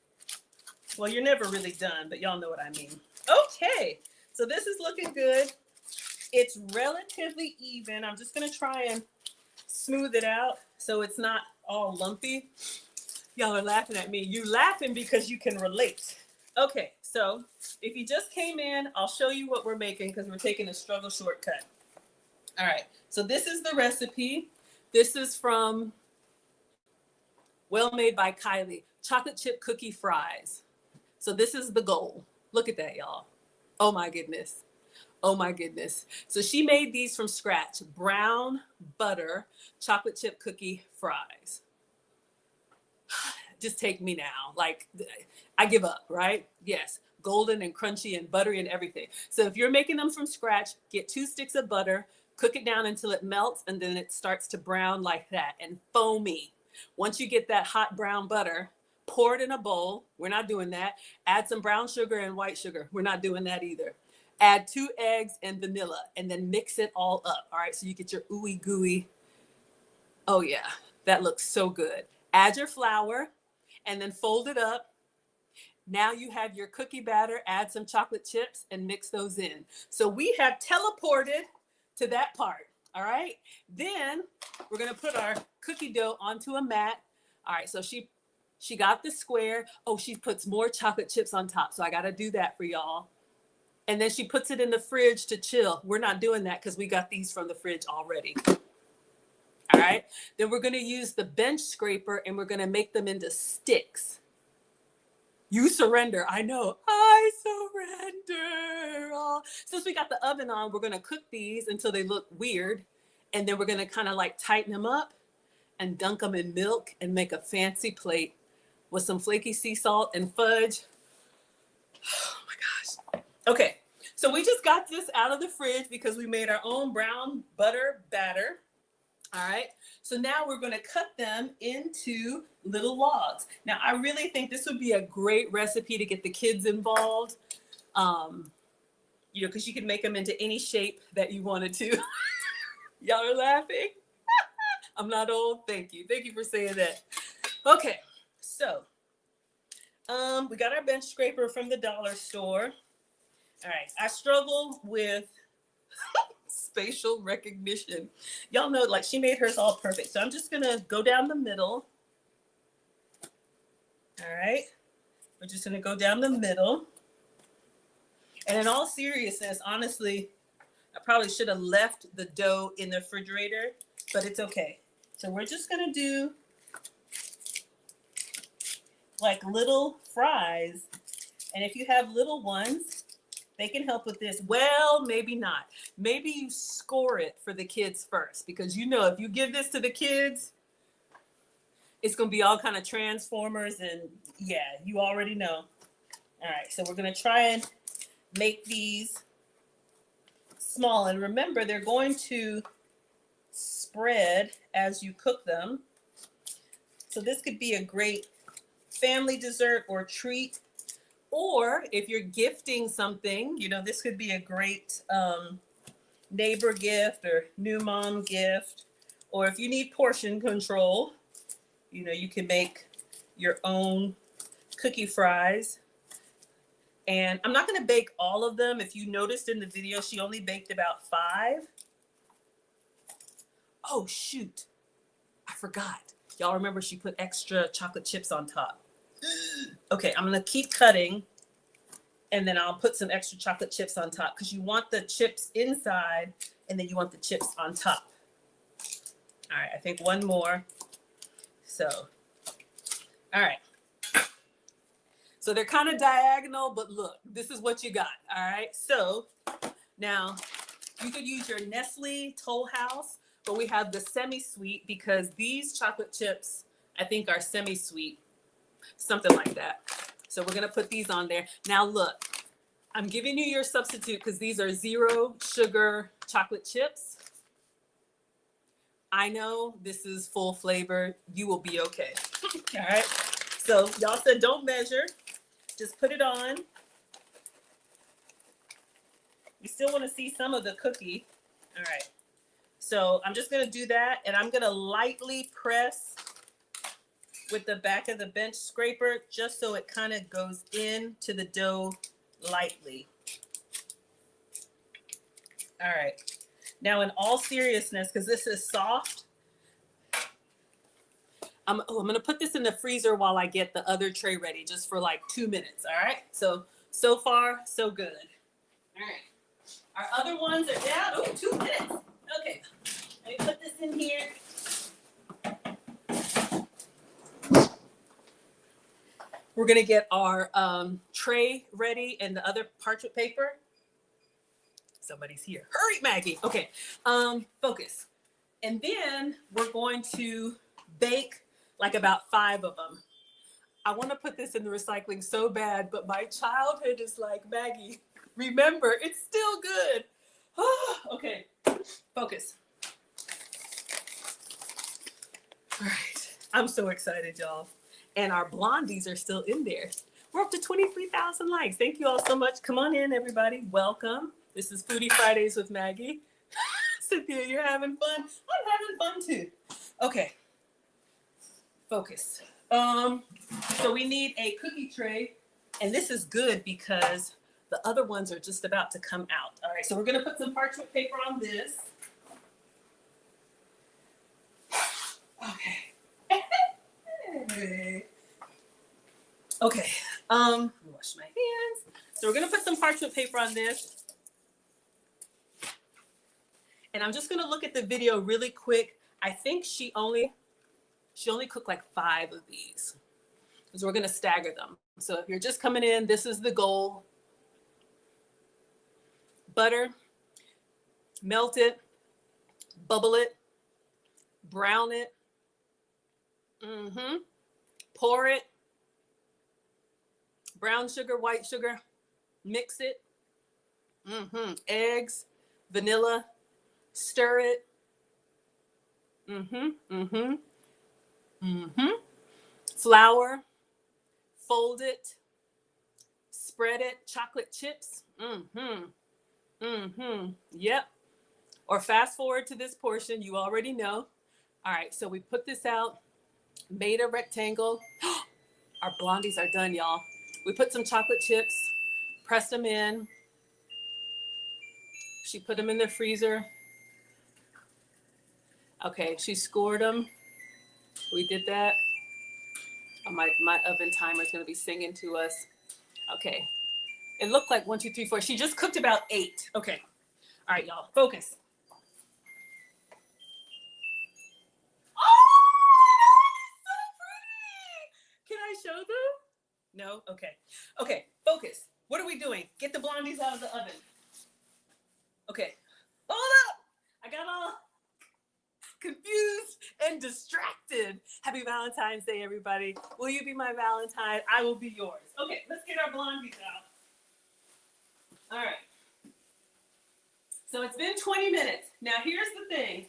well, you're never really done, but y'all know what I mean. Okay, so this is looking good. It's relatively even. I'm just going to try and smooth it out so it's not all lumpy. Y'all are laughing at me. You're laughing because you can relate. Okay, so if you just came in, I'll show you what we're making because we're taking a struggle shortcut. All right, so this is the recipe. This is from Well Made by Kylie, chocolate chip cookie fries. So this is the goal. Look at that, y'all. Oh my goodness. Oh my goodness. So she made these from scratch, brown butter chocolate chip cookie fries. Just take me now. Like, I give up, right? Yes, golden and crunchy and buttery and everything. So if you're making them from scratch, get 2 sticks of butter, cook it down until it melts, and then it starts to brown like that and foamy. Once you get that hot brown butter, pour it in a bowl. We're not doing that. Add some brown sugar and white sugar. We're not doing that either. Add 2 eggs and vanilla, and then mix it all up. All right, so you get your ooey gooey. Oh yeah, that looks so good. Add your flour, and then fold it up. Now you have your cookie batter, add some chocolate chips and mix those in. So we have teleported to that part, all right? Then we're gonna put our cookie dough onto a mat. All right, so she got the square. Oh, she puts more chocolate chips on top, so I gotta do that for y'all. And then she puts it in the fridge to chill. We're not doing that because we got these from the fridge already. All right, then we're gonna use the bench scraper and we're gonna make them into sticks. You surrender, I know, I surrender. Oh. Since we got the oven on, we're gonna cook these until they look weird. And then we're gonna kind of like tighten them up and dunk them in milk and make a fancy plate with some flaky sea salt and fudge. Okay, so we just got this out of the fridge because we made our own brown butter batter. All right, so now we're going to cut them into little logs. Now, I really think this would be a great recipe to get the kids involved. You know, because you can make them into any shape that you wanted to. Y'all are laughing. I'm not old. Thank you. Thank you for saying that. Okay, so we got our bench scraper from the dollar store. All right, I struggle with spatial recognition. Y'all know, like, she made hers all perfect. So I'm just gonna go down the middle. All right, we're just gonna go down the middle. And in all seriousness, honestly, I probably should have left the dough in the refrigerator, but it's okay. So we're just gonna do like little fries. And if you have little ones, they can help with this. Well, maybe not. Maybe you score it for the kids first, because you know if you give this to the kids, it's gonna be all kind of transformers, and yeah, you already know. All right, so we're gonna try and make these small, and remember they're going to spread as you cook them. So this could be a great family dessert or treat. Or if you're gifting something, you know, this could be a great neighbor gift or new mom gift. Or if you need portion control, you know, you can make your own cookie fries. And I'm not going to bake all of them. If you noticed in the video, she only baked about 5. Oh, shoot. I forgot. Y'all remember she put extra chocolate chips on top. Okay, I'm gonna keep cutting, and then I'll put some extra chocolate chips on top, because you want the chips inside and then you want the chips on top. All right, I think one more. So, all right. So they're kind of diagonal, but look, this is what you got. All right, so now you could use your Nestle Toll House, but we have the semi-sweet because these chocolate chips, I think, are semi-sweet. Something like that. So we're gonna put these on there. Now look, I'm giving you your substitute because these are 0 sugar chocolate chips. I know this is full flavor. You will be okay. All right. So y'all said don't measure. Just put it on. You still want to see some of the cookie. All right. So I'm just gonna do that, and I'm gonna lightly press with the back of the bench scraper, just so it kind of goes into the dough lightly. All right. Now, in all seriousness, because this is soft, I'm going to put this in the freezer while I get the other tray ready, just for like 2 minutes. All right. So far, so good. All right. Our other ones are down. Oh, 2 minutes. Okay. Let me put this in here. We're gonna get our tray ready and the other parchment paper. Somebody's here. Hurry, Maggie. Okay, focus. And then we're going to bake like about 5 of them. I want to put this in the recycling so bad, but my childhood is like, Maggie, remember, it's still good. Okay, focus. All right, I'm so excited, y'all. And our blondies are still in there. We're up to 23,000 likes. Thank you all so much. Come on in, everybody. Welcome. This is Foodie Fridays with Maggie. Cynthia, you're having fun? I'm having fun too. Okay. Focus. So we need a cookie tray. And this is good because the other ones are just about to come out. All right, so we're gonna put some parchment paper on this. Okay. Okay, wash my hands. So we're gonna put some parchment paper on this. And I'm just gonna look at the video really quick. I think she only cooked like 5 of these. So we're gonna stagger them. So if you're just coming in, this is the goal. Butter, melt it, bubble it, brown it. Pour it. Brown sugar, white sugar, mix it, Eggs, vanilla, stir it. Flour, fold it, spread it, chocolate chips. Yep. Or fast forward to this portion, you already know. All right, so we put this out, made a rectangle. Our blondies are done, y'all. We put some chocolate chips, pressed them in. She put them in the freezer. Okay, she scored them. We did that. Oh, my oven timer is going to be singing to us. Okay. It looked like 1, 2, 3, 4. She just cooked about 8. Okay. All right, y'all. Focus. Can I show them? No? Okay. Okay, focus. What are we doing? Get the blondies out of the oven. Okay. Hold up. I got all confused and distracted. Happy Valentine's Day, everybody. Will you be my Valentine? I will be yours. Okay, let's get our blondies out. All right. So it's been 20 minutes. Now here's the thing.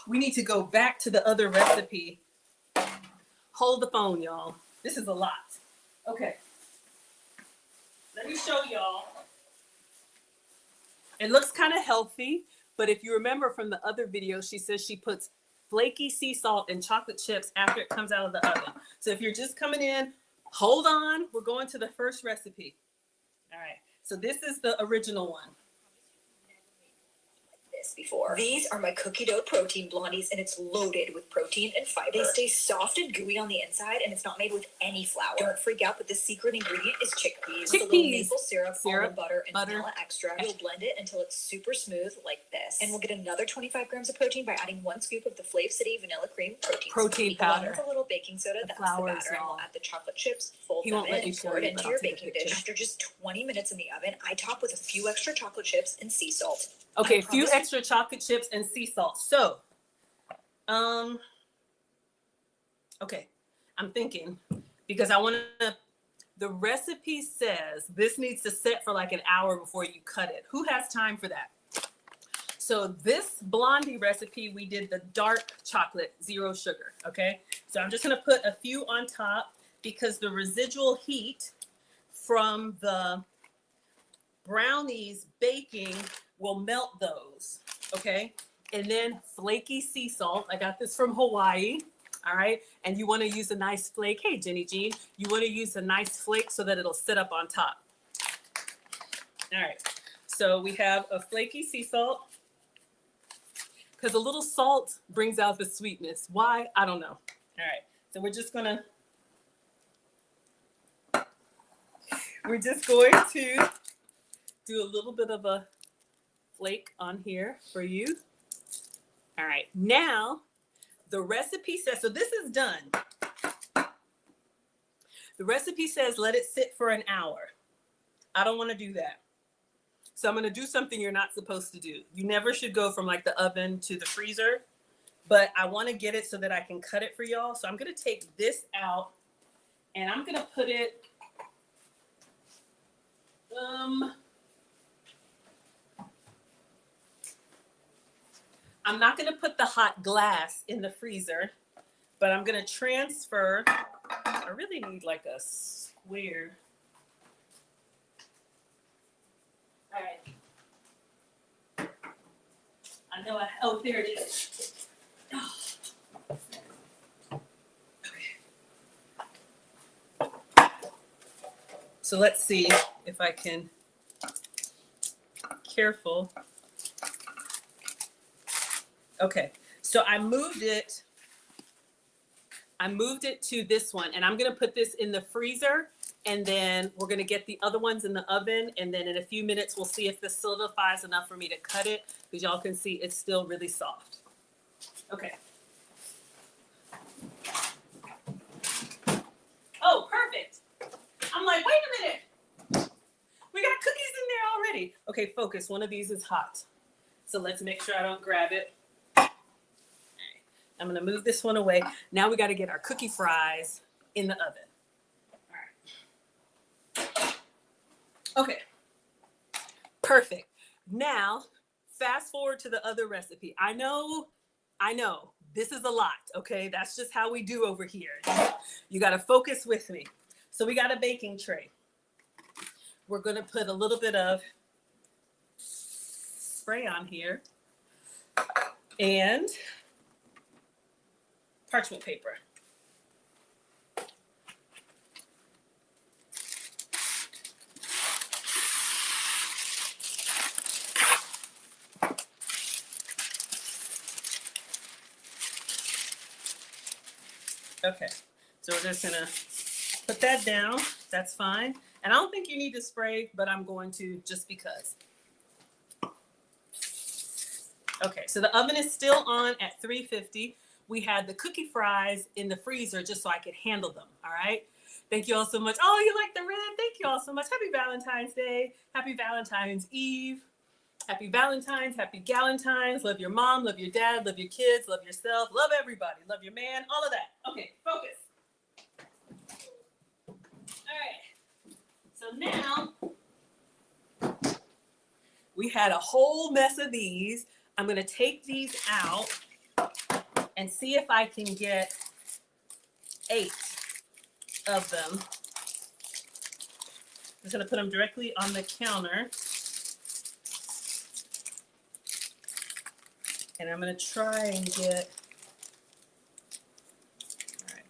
We need to go back to the other recipe. Hold the phone, y'all. This is a lot. Okay. Let me show y'all. It looks kind of healthy, but if you remember from the other video, she says she puts flaky sea salt and chocolate chips after it comes out of the oven. So if you're just coming in, hold on. We're going to the first recipe. All right. So this is the original one. Before. These are my cookie dough protein blondies, and it's loaded with protein and fiber. They stay soft and gooey on the inside, and it's not made with any flour. Don't freak out, but the secret ingredient is chickpeas. With a little maple syrup, almond butter, and vanilla extract. We'll blend it until it's super smooth like this. And we'll get another 25 grams of protein by adding 1 scoop of the Fttv vanilla cream protein powder. With a little baking soda, that's the batter. And we'll add the chocolate chips, fold them in, and pour it into your baking dish. After just 20 minutes in the oven, I top with a few extra chocolate chips and sea salt. Okay, a few extra chocolate chips and sea salt. So, okay, I'm thinking because I want to, the recipe says this needs to set for like an hour before you cut it. Who has time for that? So this blondie recipe, we did the dark chocolate, 0 sugar, okay? So I'm just gonna put a few on top because the residual heat from the brownies baking will melt those, okay? And then flaky sea salt. I got this from Hawaii, all right? And you wanna use a nice flake. Hey, Jenny Jean. You wanna use a nice flake so that it'll sit up on top. All right, so we have a flaky sea salt because a little salt brings out the sweetness. Why? I don't know. All right, so we're just going to do a little bit of a flake on here for you. All right, now the recipe says, so this is done. The recipe says let it sit for an hour. I don't want to do that. So I'm going to do something you're not supposed to do. You never should go from like the oven to the freezer, but I want to get it so that I can cut it for y'all. So I'm going to take this out and I'm going to put it, I'm not going to put the hot glass in the freezer, but I'm going to transfer, I really need like a square. All right. I know oh, there it is. Oh. Okay. So let's see if I can, careful. Okay, so I moved it to this one, and I'm gonna put this in the freezer, and then we're gonna get the other ones in the oven, and then in a few minutes we'll see if this solidifies enough for me to cut it, because y'all can see it's still really soft. Okay. Oh, perfect. I'm like, wait a minute. We got cookies in there already. Okay, focus. One of these is hot. So let's make sure I don't grab it. I'm gonna move this one away. Now we gotta get our cookie fries in the oven. All right. Okay. Perfect. Now, fast forward to the other recipe. I know, this is a lot, okay? That's just how we do over here. You got to focus with me. So we got a baking tray. We're going to put a little bit of spray on here and parchment paper. Okay, so we're just gonna put that down. That's fine. And I don't think you need to spray, but I'm going to just because. Okay, so the oven is still on at 350. We had the cookie fries in the freezer just so I could handle them, all right? Thank you all so much. Oh, you like the red? Thank you all so much. Happy Valentine's Day. Happy Valentine's Eve. Happy Valentine's, happy Galentine's. Love your mom, love your dad, love your kids, love yourself, love everybody, love your man, all of that. Okay, focus. All right, so now we had a whole mess of these. I'm gonna take these out and see if I can get 8 of them. I'm just gonna put them directly on the counter. And I'm gonna try and get, all right.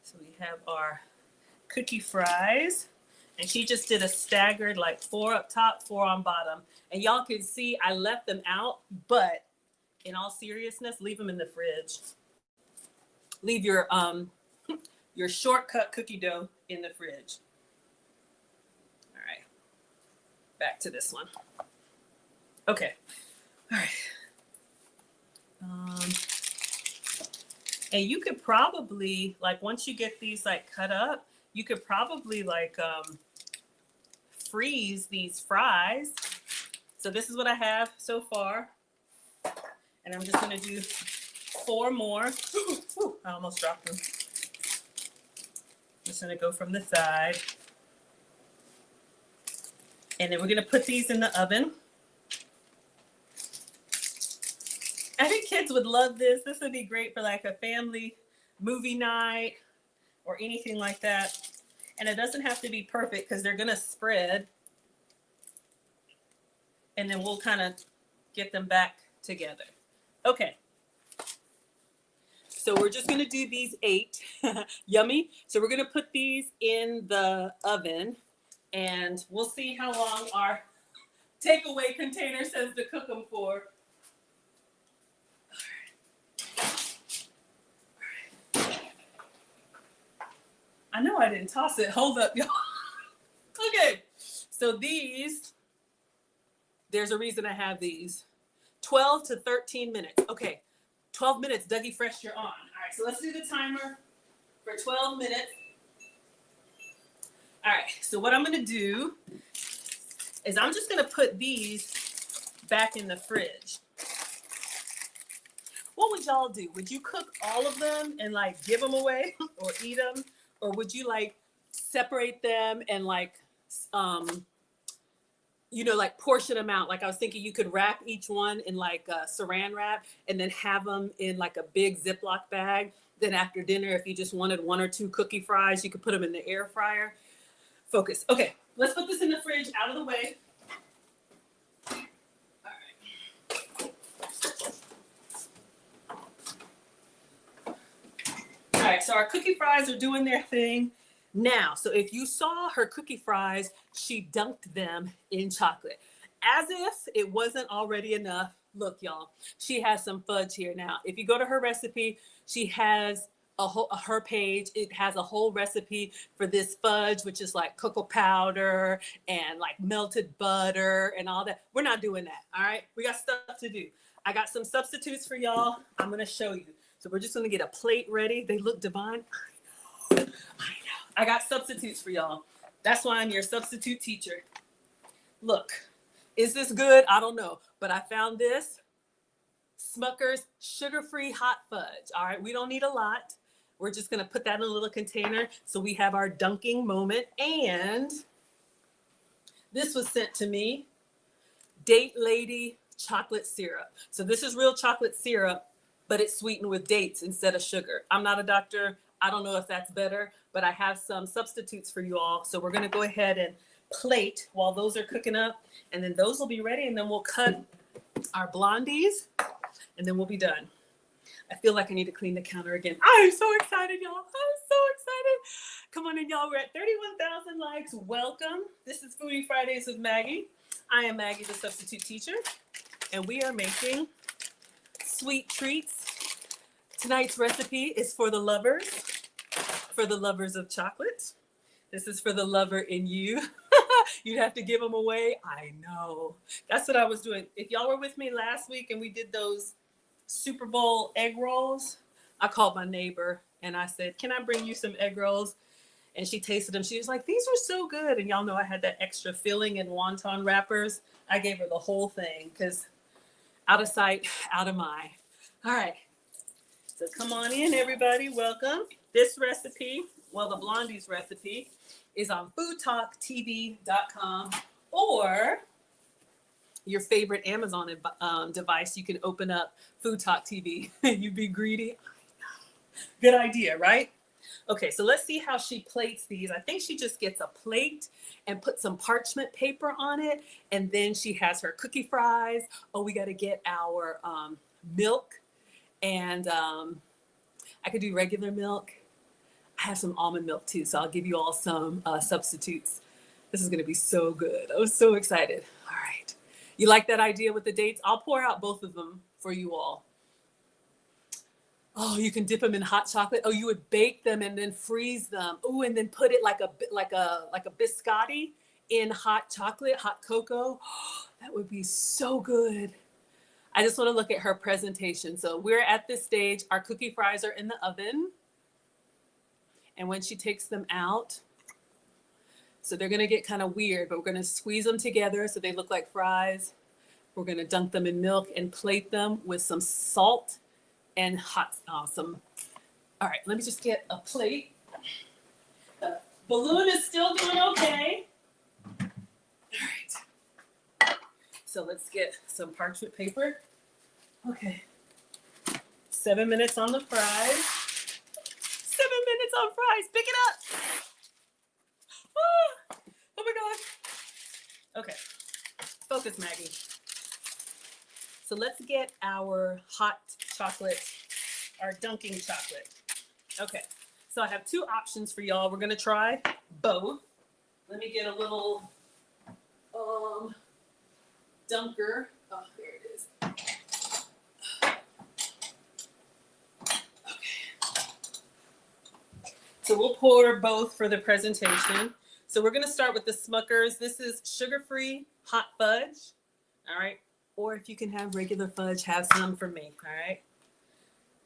So we have our cookie fries. And she just did a staggered, like 4 up top, 4 on bottom. And y'all can see I left them out, but in all seriousness, leave them in the fridge. Leave your shortcut cookie dough in the fridge. All right, back to this one. Okay, all right. And you could probably, like, once you get these like cut up, you could probably like freeze these fries. So this is what I have so far. And I'm just gonna do 4 more. Ooh, I almost dropped them. Just gonna go from the side. And then we're gonna put these in the oven. I think kids would love this. This would be great for like a family movie night or anything like that. And it doesn't have to be perfect because they're gonna spread. And then we'll kind of get them back together. Okay. So we're just gonna do these 8. Yummy. So we're gonna put these in the oven and we'll see how long our takeaway container says to cook them for. I know I didn't toss it. Hold up, y'all. Okay, so these, there's a reason I have these. 12 to 13 minutes. Okay, 12 minutes, Dougie Fresh, you're on. All right, so let's do the timer for 12 minutes. All right, so what I'm gonna do is I'm just gonna put these back in the fridge. What would y'all do? Would you cook all of them and like give them away or eat them? Or would you like separate them and like, like portion them out? Like I was thinking you could wrap each one in like saran wrap and then have them in like a big Ziploc bag. Then after dinner, if you just wanted 1 or 2 cookie fries, you could put them in the air fryer. Focus. Okay, let's put this in the fridge out of the way. All right, so our cookie fries are doing their thing now. So if you saw her cookie fries, she dunked them in chocolate. As if it wasn't already enough. Look, y'all, she has some fudge here now. If you go to her recipe, she has her page. It has a whole recipe for this fudge, which is like cocoa powder and like melted butter and all that. We're not doing that, all right? We got stuff to do. I got some substitutes for y'all. I'm gonna show you. So we're just gonna get a plate ready. They look divine. I know. I got substitutes for y'all. That's why I'm your substitute teacher. Look, is this good? I don't know, but I found this Smucker's sugar-free hot fudge. All right, we don't need a lot, We're just gonna put that in a little container so we have our dunking moment. And this was sent to me, Date Lady chocolate syrup. So this is real chocolate syrup, but it's sweetened with dates instead of sugar. I'm not a doctor. I don't know if that's better, but I have some substitutes for you all. So we're gonna go ahead and plate while those are cooking up, and then those will be ready, and then we'll cut our blondies, and then we'll be done. I feel like I need to clean the counter again. I'm so excited, y'all. I'm so excited. Come on in, y'all. We're at 31,000 likes. Welcome. This is Foodie Fridays with Maggie. I am Maggie, the substitute teacher, and we are making sweet treats. Tonight's recipe is for the lovers of chocolate. This is for the lover in you. You'd have to give them away. I know. That's what I was doing. If y'all were with me last week and we did those Super Bowl egg rolls, I called my neighbor and I said, can I bring you some egg rolls? And she tasted them. She was like, these are so good. And y'all know I had that extra filling in wonton wrappers. I gave her the whole thing because out of sight, out of mind. All right. So come on in, everybody. Welcome. This recipe, well, the Blondie's recipe, is on foodtalktv.com or your favorite Amazon device. You can open up Food Talk TV. You'd be greedy. Good idea, right? Okay, so let's see how she plates these. I think she just gets a plate and puts some parchment paper on it, and then she has her cookie fries. Oh, we got to get our milk, and I could do regular milk. I have some almond milk too, so I'll give you all some substitutes. This is going to be so good. I was so excited. All right. You like that idea with the dates? I'll pour out both of them for you all. Oh, you can dip them in hot chocolate. Oh, you would bake them and then freeze them. Oh, and then put it like a biscotti in hot chocolate, hot cocoa. Oh, that would be so good. I just want to look at her presentation. So we're at this stage. Our cookie fries are in the oven. And when she takes them out, so they're going to get kind of weird, but we're going to squeeze them together so they look like fries. We're going to dunk them in milk and plate them with some salt and some. All right, let me just get a plate. The balloon is still doing okay. All right. So let's get some parchment paper. Okay. 7 minutes on the fries. 7 minutes on fries. Pick it up. Oh my gosh. Okay. Focus, Maggie. So let's get our hot chocolate, our dunking chocolate. Okay. So I have two options for y'all. We're going to try both. Let me get a little dunker. Oh, there it is. So we'll pour both for the presentation. So we're gonna start with the Smuckers. This is sugar-free hot fudge, all right? Or if you can have regular fudge, have some for me, all right?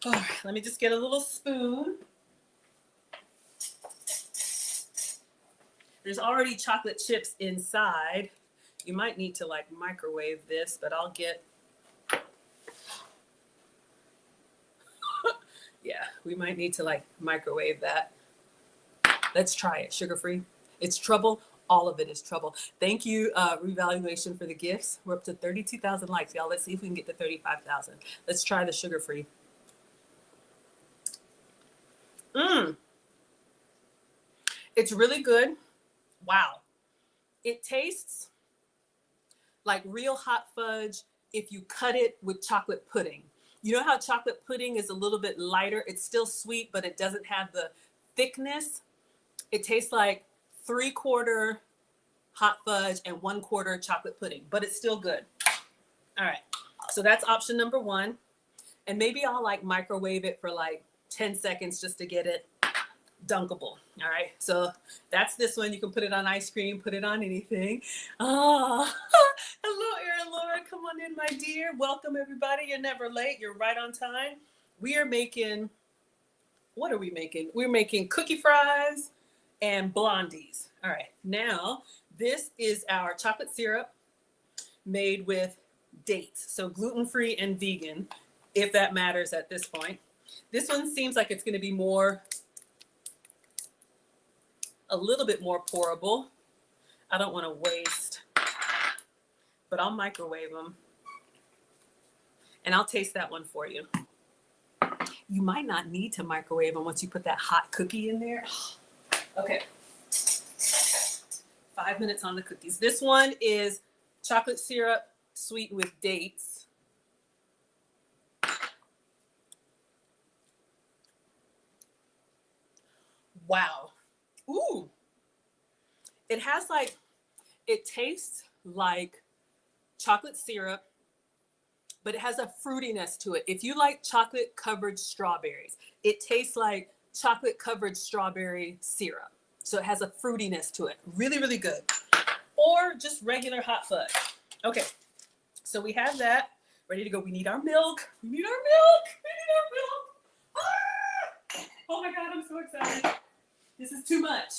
All right, let me just get a little spoon. There's already chocolate chips inside. You might need to like microwave this, but I'll get, yeah, we might need to like microwave that. Let's try it, sugar-free. It's trouble. All of it is trouble. Thank you, Revaluation, for the gifts. We're up to 32,000 likes, y'all. Let's see if we can get to 35,000. Let's try the sugar-free. It's really good. Wow. It tastes like real hot fudge if you cut it with chocolate pudding. You know how chocolate pudding is a little bit lighter? It's still sweet, but it doesn't have the thickness. It tastes like 3/4 hot fudge and 1/4 chocolate pudding, but it's still good. All right, so that's option number one. And maybe I'll like microwave it for like 10 seconds just to get it dunkable. All right, so that's this one. You can put it on ice cream, put it on anything. Oh, hello, Erin Laura. Come on in, my dear. Welcome, everybody. You're never late. You're right on time. We are making, what are we making? We're making cookie fries and blondies. All right, now this is our chocolate syrup made with dates. So gluten-free and vegan, if that matters at this point. This one seems like it's going to be a little bit more pourable. I don't want to waste, but I'll microwave them. And I'll taste that one for you. You might not need to microwave them once you put that hot cookie in there. Okay. 5 minutes on the cookies. This one is chocolate syrup sweetened with dates. Wow. Ooh. It has like, it tastes like chocolate syrup, but it has a fruitiness to it. If you like chocolate covered strawberries, it tastes like chocolate covered strawberry syrup. So it has a fruitiness to it. Really, really good. Or just regular hot fudge. Okay, so we have that ready to go. We need our milk. We need our milk. We need our milk. Ah! Oh my God, I'm so excited. This is too much.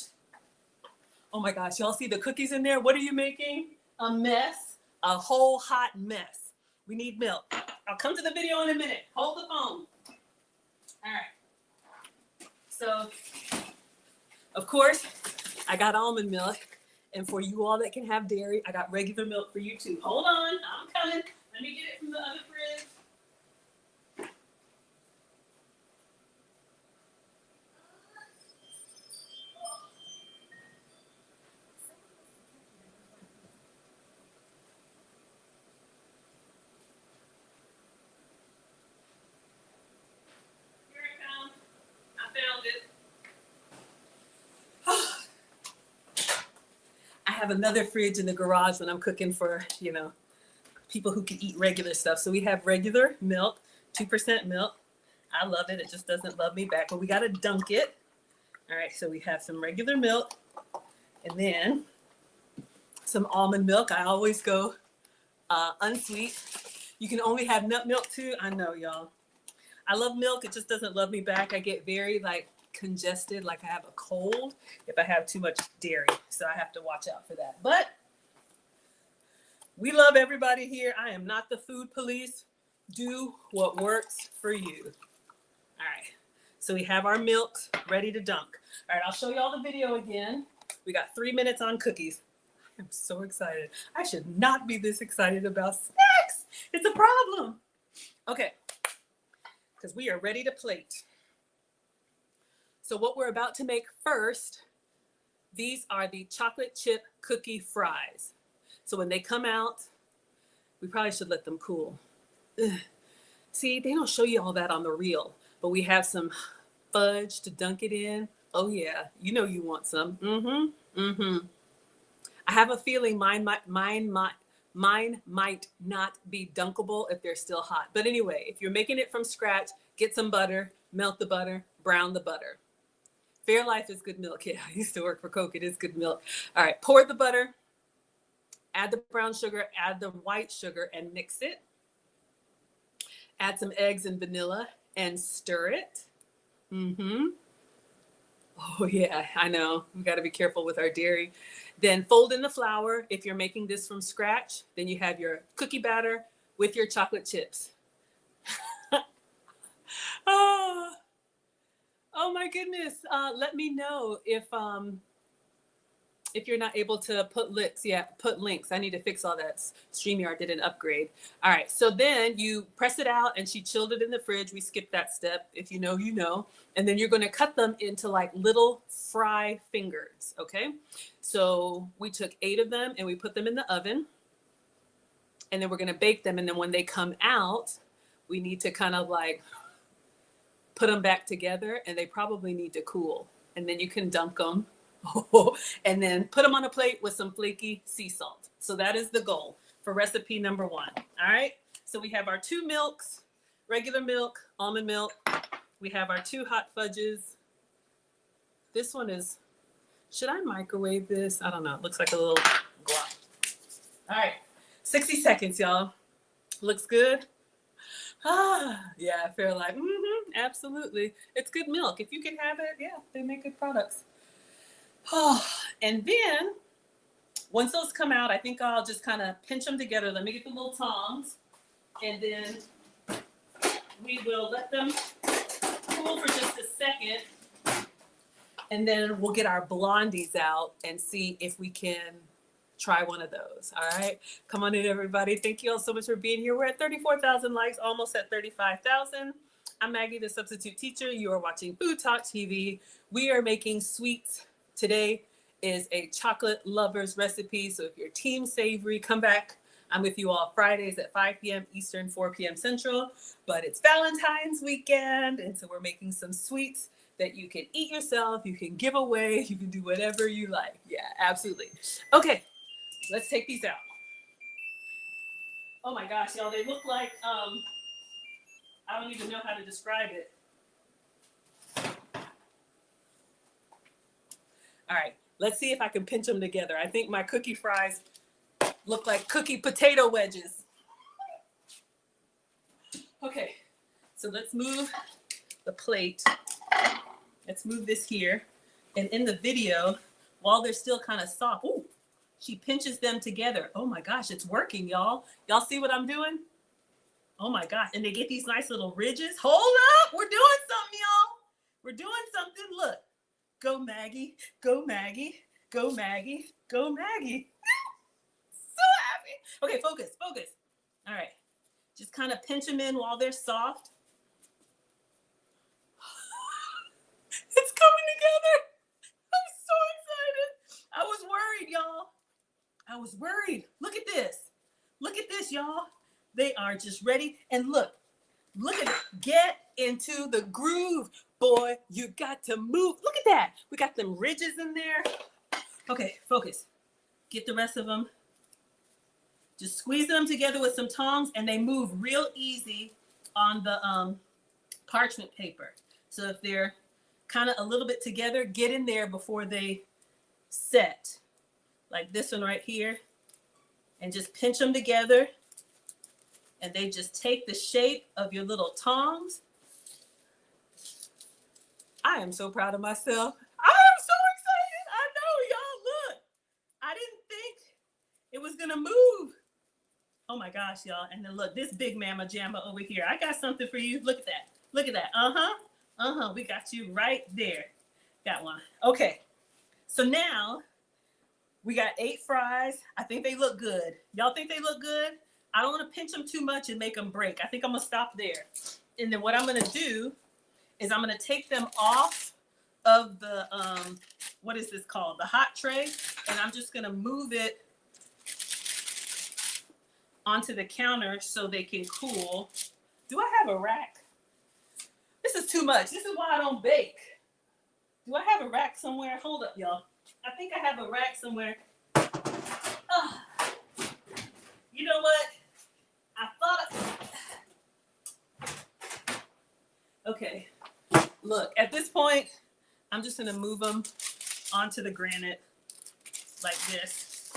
Oh my gosh, y'all see the cookies in there? What are you making? A mess, a whole hot mess. We need milk. I'll come to the video in a minute. Hold the phone. All right. So, of course, I got almond milk. And for you all that can have dairy, I got regular milk for you too. Hold on, I'm coming. Let me get it from the other fridge. Here it comes. I found it. I have another fridge in the garage when I'm cooking for, people who can eat regular stuff. So we have regular milk, 2% milk. I love it. It just doesn't love me back, but we got to dunk it. All right. So we have some regular milk and then some almond milk. I always go unsweet. You can only have nut milk too. I know, y'all. I love milk. It just doesn't love me back. I get very congested, like I have a cold if I have too much dairy. So I have to watch out for that. But we love everybody here. I am not the food police. Do what works for you. All right. So we have our milk ready to dunk. All right. I'll show you all the video again. We got 3 minutes on cookies. I'm so excited. I should not be this excited about snacks. It's a problem. Okay. Because we are ready to plate. So what we're about to make first, these are the chocolate chip cookie fries. So when they come out, we probably should let them cool. Ugh. See, they don't show you all that on the reel, but we have some fudge to dunk it in. Oh yeah, you know you want some. I have a feeling mine might not be dunkable if they're still hot. But anyway, if you're making it from scratch, get some butter, melt the butter, brown the butter. Fairlife is good milk. Yeah, I used to work for Coke. It is good milk. All right, pour the butter, add the brown sugar, add the white sugar, and mix it. Add some eggs and vanilla and stir it. Oh yeah, I know. We got to be careful with our dairy. Then fold in the flour. If you're making this from scratch, then you have your cookie batter with your chocolate chips. Oh my goodness. Let me know if you're not able to put links. Yeah, put links. I need to fix all that. StreamYard did an upgrade. All right. So then you press it out and she chilled it in the fridge. We skipped that step. If you know, you know. And then you're going to cut them into little fry fingers. Okay. So we took 8 of them and we put them in the oven. And then we're going to bake them. And then when they come out, we need to kind of put them back together, and they probably need to cool. And then you can dunk them and then put them on a plate with some flaky sea salt. So that is the goal for recipe number 1. All right. So we have our 2 milks, regular milk, almond milk. We have our 2 hot fudges. This one is, should I microwave this? I don't know. It looks like a little glop. All right. 60 seconds, y'all. Looks good. Yeah, Fairlife. Absolutely. It's good milk. If you can have it, yeah, they make good products. And then once those come out, I think I'll just kind of pinch them together. Let me get the little tongs, and then we will let them cool for just a second. And then we'll get our blondies out and see if we can try one of those. All right. Come on in, everybody. Thank you all so much for being here. We're at 34,000 likes, almost at 35,000. I'm Maggie, the substitute teacher. You are watching Food Talk TV. We are making sweets. Today is a chocolate lovers recipe. So if you're team savory, come back. I'm with you all Fridays at 5 p.m. Eastern, 4 p.m. Central. But it's Valentine's weekend. And so we're making some sweets that you can eat yourself. You can give away. You can do whatever you like. Yeah, absolutely. Okay, let's take these out. Oh my gosh, y'all, they look like, I don't even know how to describe it. All right, let's see if I can pinch them together. I think my cookie fries look like cookie potato wedges. Okay, so let's move the plate. Let's move this here. And in the video, while they're still kind of soft, ooh, she pinches them together. Oh my gosh, it's working, y'all. Y'all see what I'm doing? Oh my gosh, and they get these nice little ridges. Hold up, we're doing something, y'all. We're doing something, look. Go Maggie, go Maggie, go Maggie, go Maggie. So happy. Okay, focus, focus. All right, just kind of pinch them in while they're soft. It's coming together. I'm so excited. I was worried, y'all. I was worried. Look at this. Look at this, y'all. They are just ready. And look at it. Get into the groove, boy. You got to move. Look at that. We got them ridges in there. Okay, focus. Get the rest of them. Just squeeze them together with some tongs, and they move real easy on the parchment paper. So if they're kind of a little bit together, get in there before they set. Like this one right here. And just pinch them together. And they just take the shape of your little tongs. I am so proud of myself. I am so excited. I know, y'all, look. I didn't think it was gonna move. Oh my gosh, y'all. And then look, this big mama jamma over here. I got something for you. Look at that. Look at that. We got you right there. Got one. Okay. So now we got 8 fries. I think they look good. Y'all think they look good? I don't want to pinch them too much and make them break. I think I'm going to stop there. And then what I'm going to do is I'm going to take them off of the, what is this called? The hot tray. And I'm just going to move it onto the counter so they can cool. Do I have a rack? This is too much. This is why I don't bake. Do I have a rack somewhere? Hold up, y'all. I think I have a rack somewhere. Oh. You know what? Okay. Look, at this point, I'm just gonna move them onto the granite like this.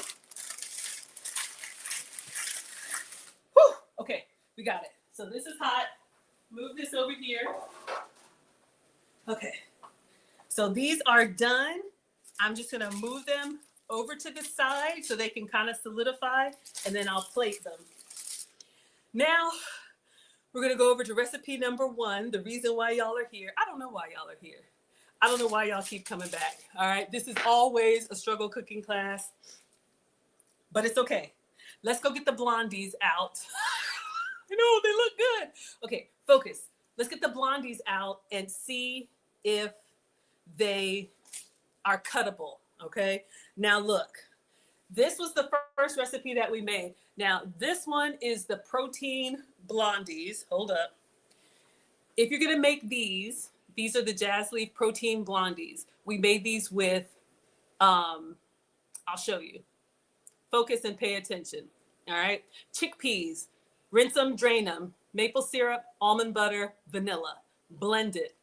Whew. Okay, we got it. So this is hot. Move this over here. Okay. So these are done. I'm just gonna move them over to the side so they can kind of solidify, and then I'll plate them. Now, we're gonna go over to recipe number 1, the reason why y'all are here. I don't know why y'all are here. I don't know why y'all keep coming back, all right? This is always a struggle cooking class, but it's okay. Let's go get the blondies out. You know, they look good. Okay, focus. Let's get the blondies out and see if they are cuttable, okay? Now look, this was the first recipe that we made. Now this one is the protein blondies. Hold up. If you're gonna make these are the Jazz Leaf protein blondies. We made these with, I'll show you. Focus and pay attention, all right? Chickpeas, rinse them, drain them, maple syrup, almond butter, vanilla, blend it.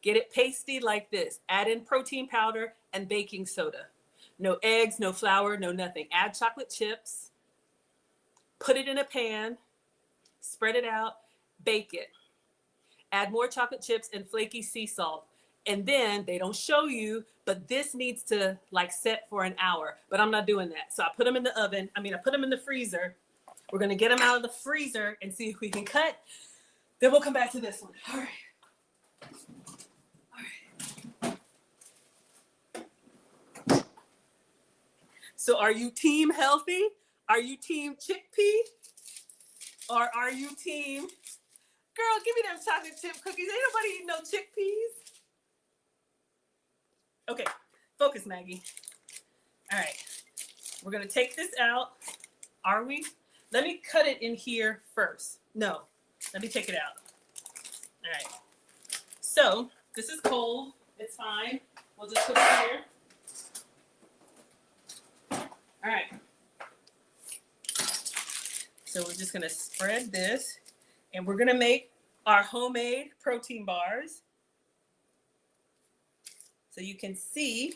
Get it pasty like this. Add in protein powder and baking soda. No eggs, no flour, no nothing. Add chocolate chips. Put it in a pan. Spread it out. Bake it. Add more chocolate chips and flaky sea salt. And then they don't show you, but this needs to like set for an hour. But I'm not doing that. So I put them in the oven. I put them in the freezer. We're going to get them out of the freezer and see if we can cut. Then we'll come back to this one. All right. So are you team healthy? Are you team chickpea? Or are you team, girl, give me them chocolate chip cookies. Ain't nobody eating no chickpeas. Okay, focus, Maggie. All right, we're gonna take this out. Are we? Let me cut it in here first. No, let me take it out. All right, so this is cold. It's fine. We'll just put it here. All right. So we're just gonna spread this and we're gonna make our homemade protein bars. So you can see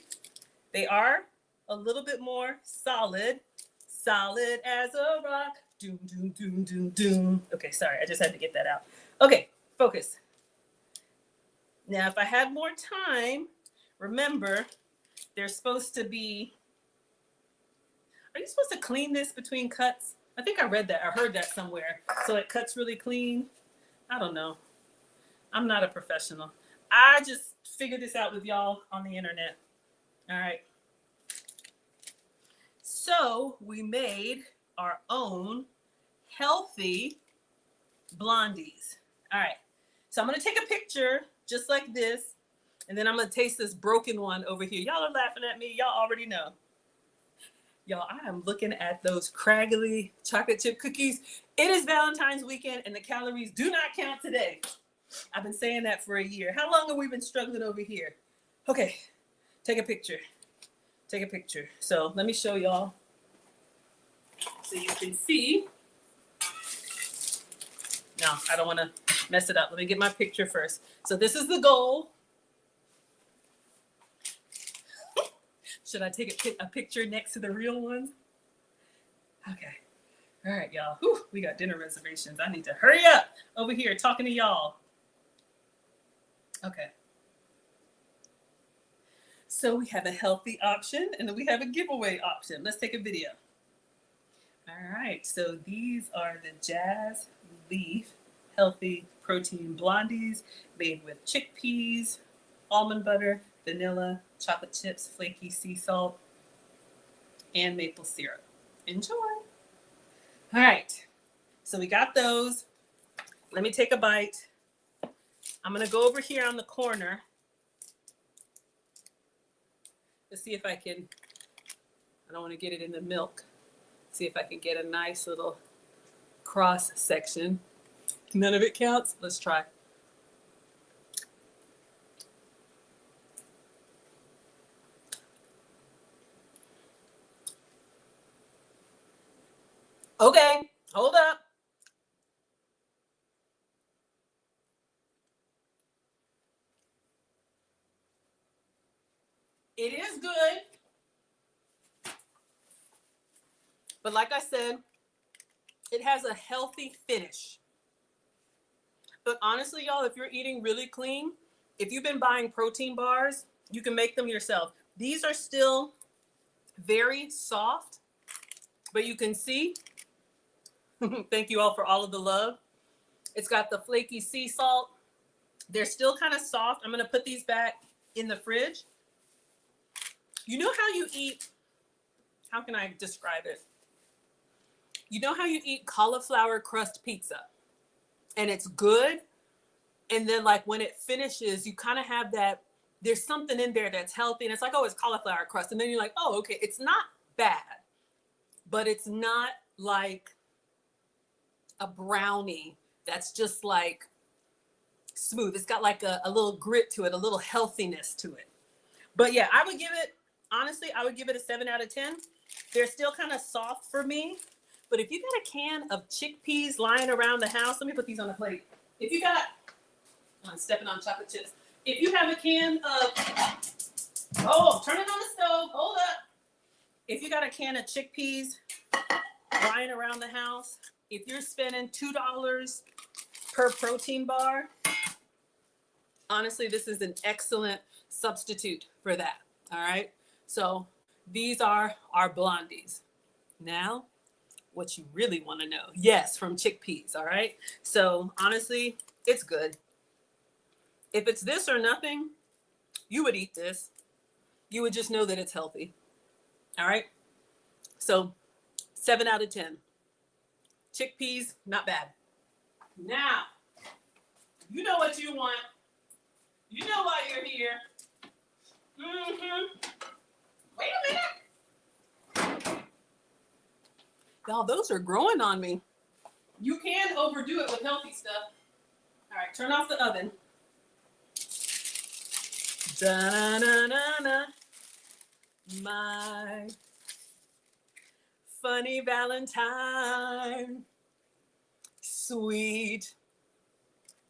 they are a little bit more solid, solid as a rock. Doom, doom, doom, doom, doom. Okay, sorry, I just had to get that out. Okay, focus. Now, if I had more time, remember, they're supposed to be, are you supposed to clean this between cuts? I think I read that, I heard that somewhere. So it cuts really clean. I don't know. I'm not a professional. I just figured this out with y'all on the internet. All right. So we made our own healthy blondies. All right. So I'm going to take a picture just like this. And then I'm going to taste this broken one over here. Y'all are laughing at me. Y'all already know. Y'all, I am looking at those craggly chocolate chip cookies. It is Valentine's weekend and the calories do not count today. I've been saying that for a year. How long have we been struggling over here? Okay, take a picture. Take a picture. So let me show y'all so you can see. No, I don't want to mess it up. Let me get my picture first. So this is the goal. Should I take a picture next to the real ones? Okay. All right, y'all. Whew, we got dinner reservations. I need to hurry up over here talking to y'all. Okay. So we have a healthy option and then we have a giveaway option. Let's take a video. All right. So these are the Jazz Leaf Healthy Protein Blondies made with chickpeas, almond butter, vanilla, chocolate chips, flaky sea salt, and maple syrup. Enjoy. All right. So we got those. Let me take a bite. I'm going to go over here on the corner. Let's see if I can, I don't want to get it in the milk. See if I can get a nice little cross section. None of it counts. Let's try. Okay, hold up. It is good. But like I said, it has a healthy finish. But honestly, y'all, if you're eating really clean, if you've been buying protein bars, you can make them yourself. These are still very soft, but you can see, thank you all for all of the love. It's got the flaky sea salt. They're still kind of soft. I'm going to put these back in the fridge. You know how you eat, how can I describe it? You know how you eat cauliflower crust pizza and it's good. And then like when it finishes, you kind of have that, there's something in there that's healthy. And it's like, oh, it's cauliflower crust. And then you're like, oh, okay, it's not bad, but it's not like a brownie that's just like smooth. It's got like a little grit to it, a little healthiness to it. But yeah, I would give it, honestly, I would give it a 7 out of 10. They're still kind of soft for me. But if you got a can of chickpeas lying around the house, let me put these on the plate. If you got, I'm stepping on chocolate chips. If you have a can of, oh, turn it on the stove, hold up. If you got a can of chickpeas lying around the house, if you're spending $2 per protein bar, honestly, this is an excellent substitute for that. All right. So these are our blondies. Now, what you really want to know. Yes, from chickpeas. All right. So honestly, it's good. If it's this or nothing, you would eat this. You would just know that it's healthy. All right. So 7 out of 10. Chickpeas, not bad. Now, you know what you want. You know why you're here. Wait a minute. Y'all, those are growing on me. You can overdo it with healthy stuff. All right, turn off the oven. Da-na-na-na-na. My funny Valentine. Sweet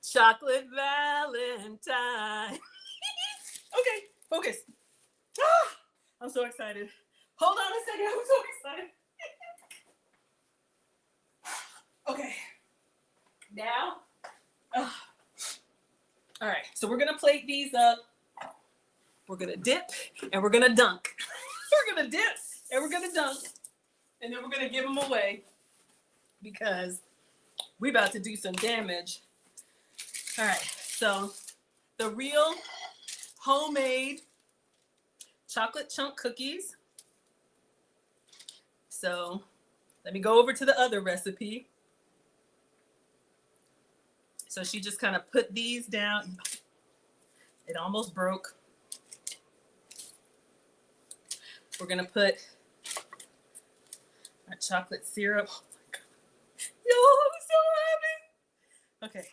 chocolate Valentine. Okay, focus. Ah, I'm so excited. Hold on a second, I'm so excited. Okay, now, all right, so we're gonna plate these up. We're gonna dip and we're gonna dunk. We're gonna dip and we're gonna dunk. And then we're gonna give them away because we about to do some damage. All right, so the real homemade chocolate chunk cookies. So let me go over to the other recipe. So she just kind of put these down. It almost broke. We're gonna put our chocolate syrup. Oh my God. Yo, I'm so happy. Okay.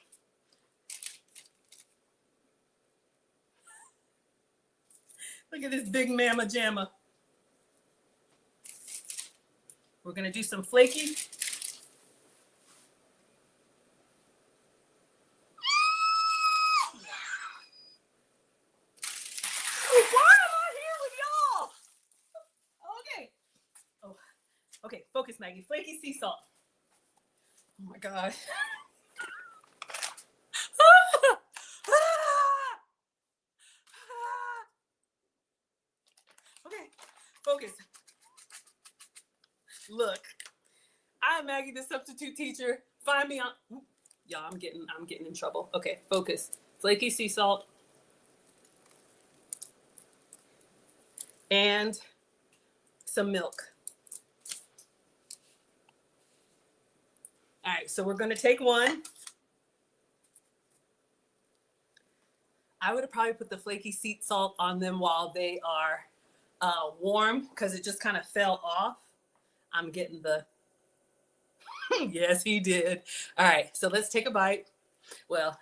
Look at this big mama jamma. We're gonna do some flaky. Why am I here with y'all? Okay. Oh, okay. Focus, Maggie. Flaky sea salt. Oh my God. Okay, focus. Look, I'm Maggie, the substitute teacher. Find me on. Y'all, I'm getting in trouble. Okay, focus. Flaky sea salt and some milk. All right, so we're gonna take one. I would have probably put the flaky sea salt on them while they are warm because it just kind of fell off. I'm getting the, yes, he did. All right, so let's take a bite. Well,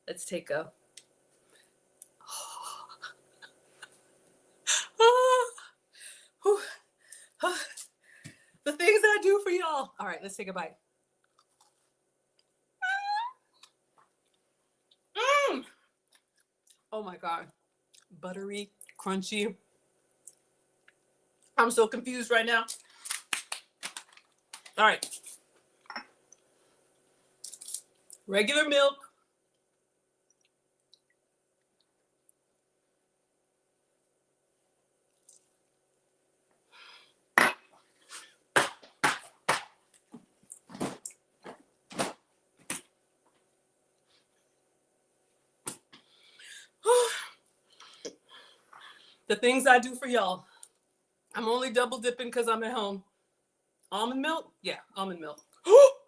let's take a, the things I do for y'all. All right, let's take a bite. Oh my God. Buttery, crunchy. I'm so confused right now. All right. Regular milk. The things I do for y'all. I'm only double dipping because I'm at home. Almond milk? Yeah, almond milk.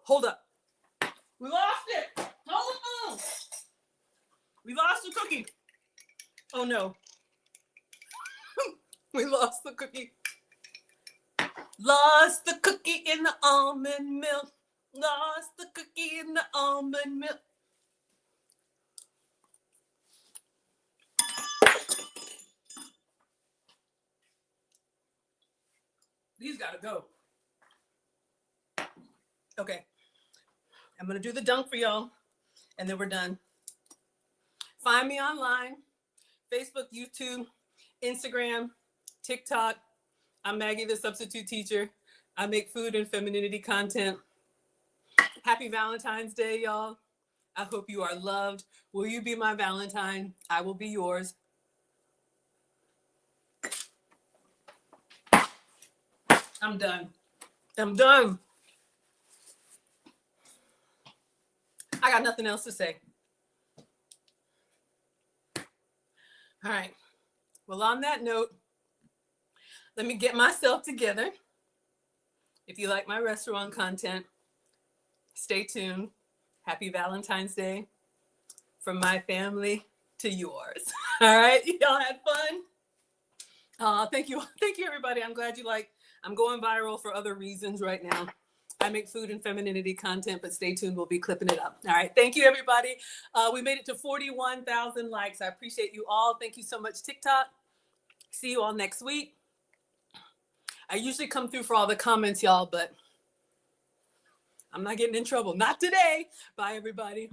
Hold up. We lost it. Hold on. We lost the cookie. Oh no. We lost the cookie. Lost the cookie in the almond milk. Lost the cookie in the almond milk. These gotta go. Okay. I'm gonna do the dunk for y'all, and then we're done. Find me online, Facebook, YouTube, Instagram, TikTok. I'm Maggie, the substitute teacher. I make food and femininity content. Happy Valentine's Day, y'all. I hope you are loved. Will you be my Valentine? I will be yours. I'm done. I'm done. I got nothing else to say. All right. Well, on that note, let me get myself together. If you like my restaurant content, stay tuned. Happy Valentine's Day from my family to yours. All right, y'all had fun. Thank you, everybody. I'm glad you like. I'm going viral for other reasons right now. I make food and femininity content, but stay tuned. We'll be clipping it up. All right. Thank you, everybody. We made it to 41,000 likes. I appreciate you all. Thank you so much, TikTok. See you all next week. I usually come through for all the comments, y'all, but I'm not getting in trouble. Not today. Bye, everybody.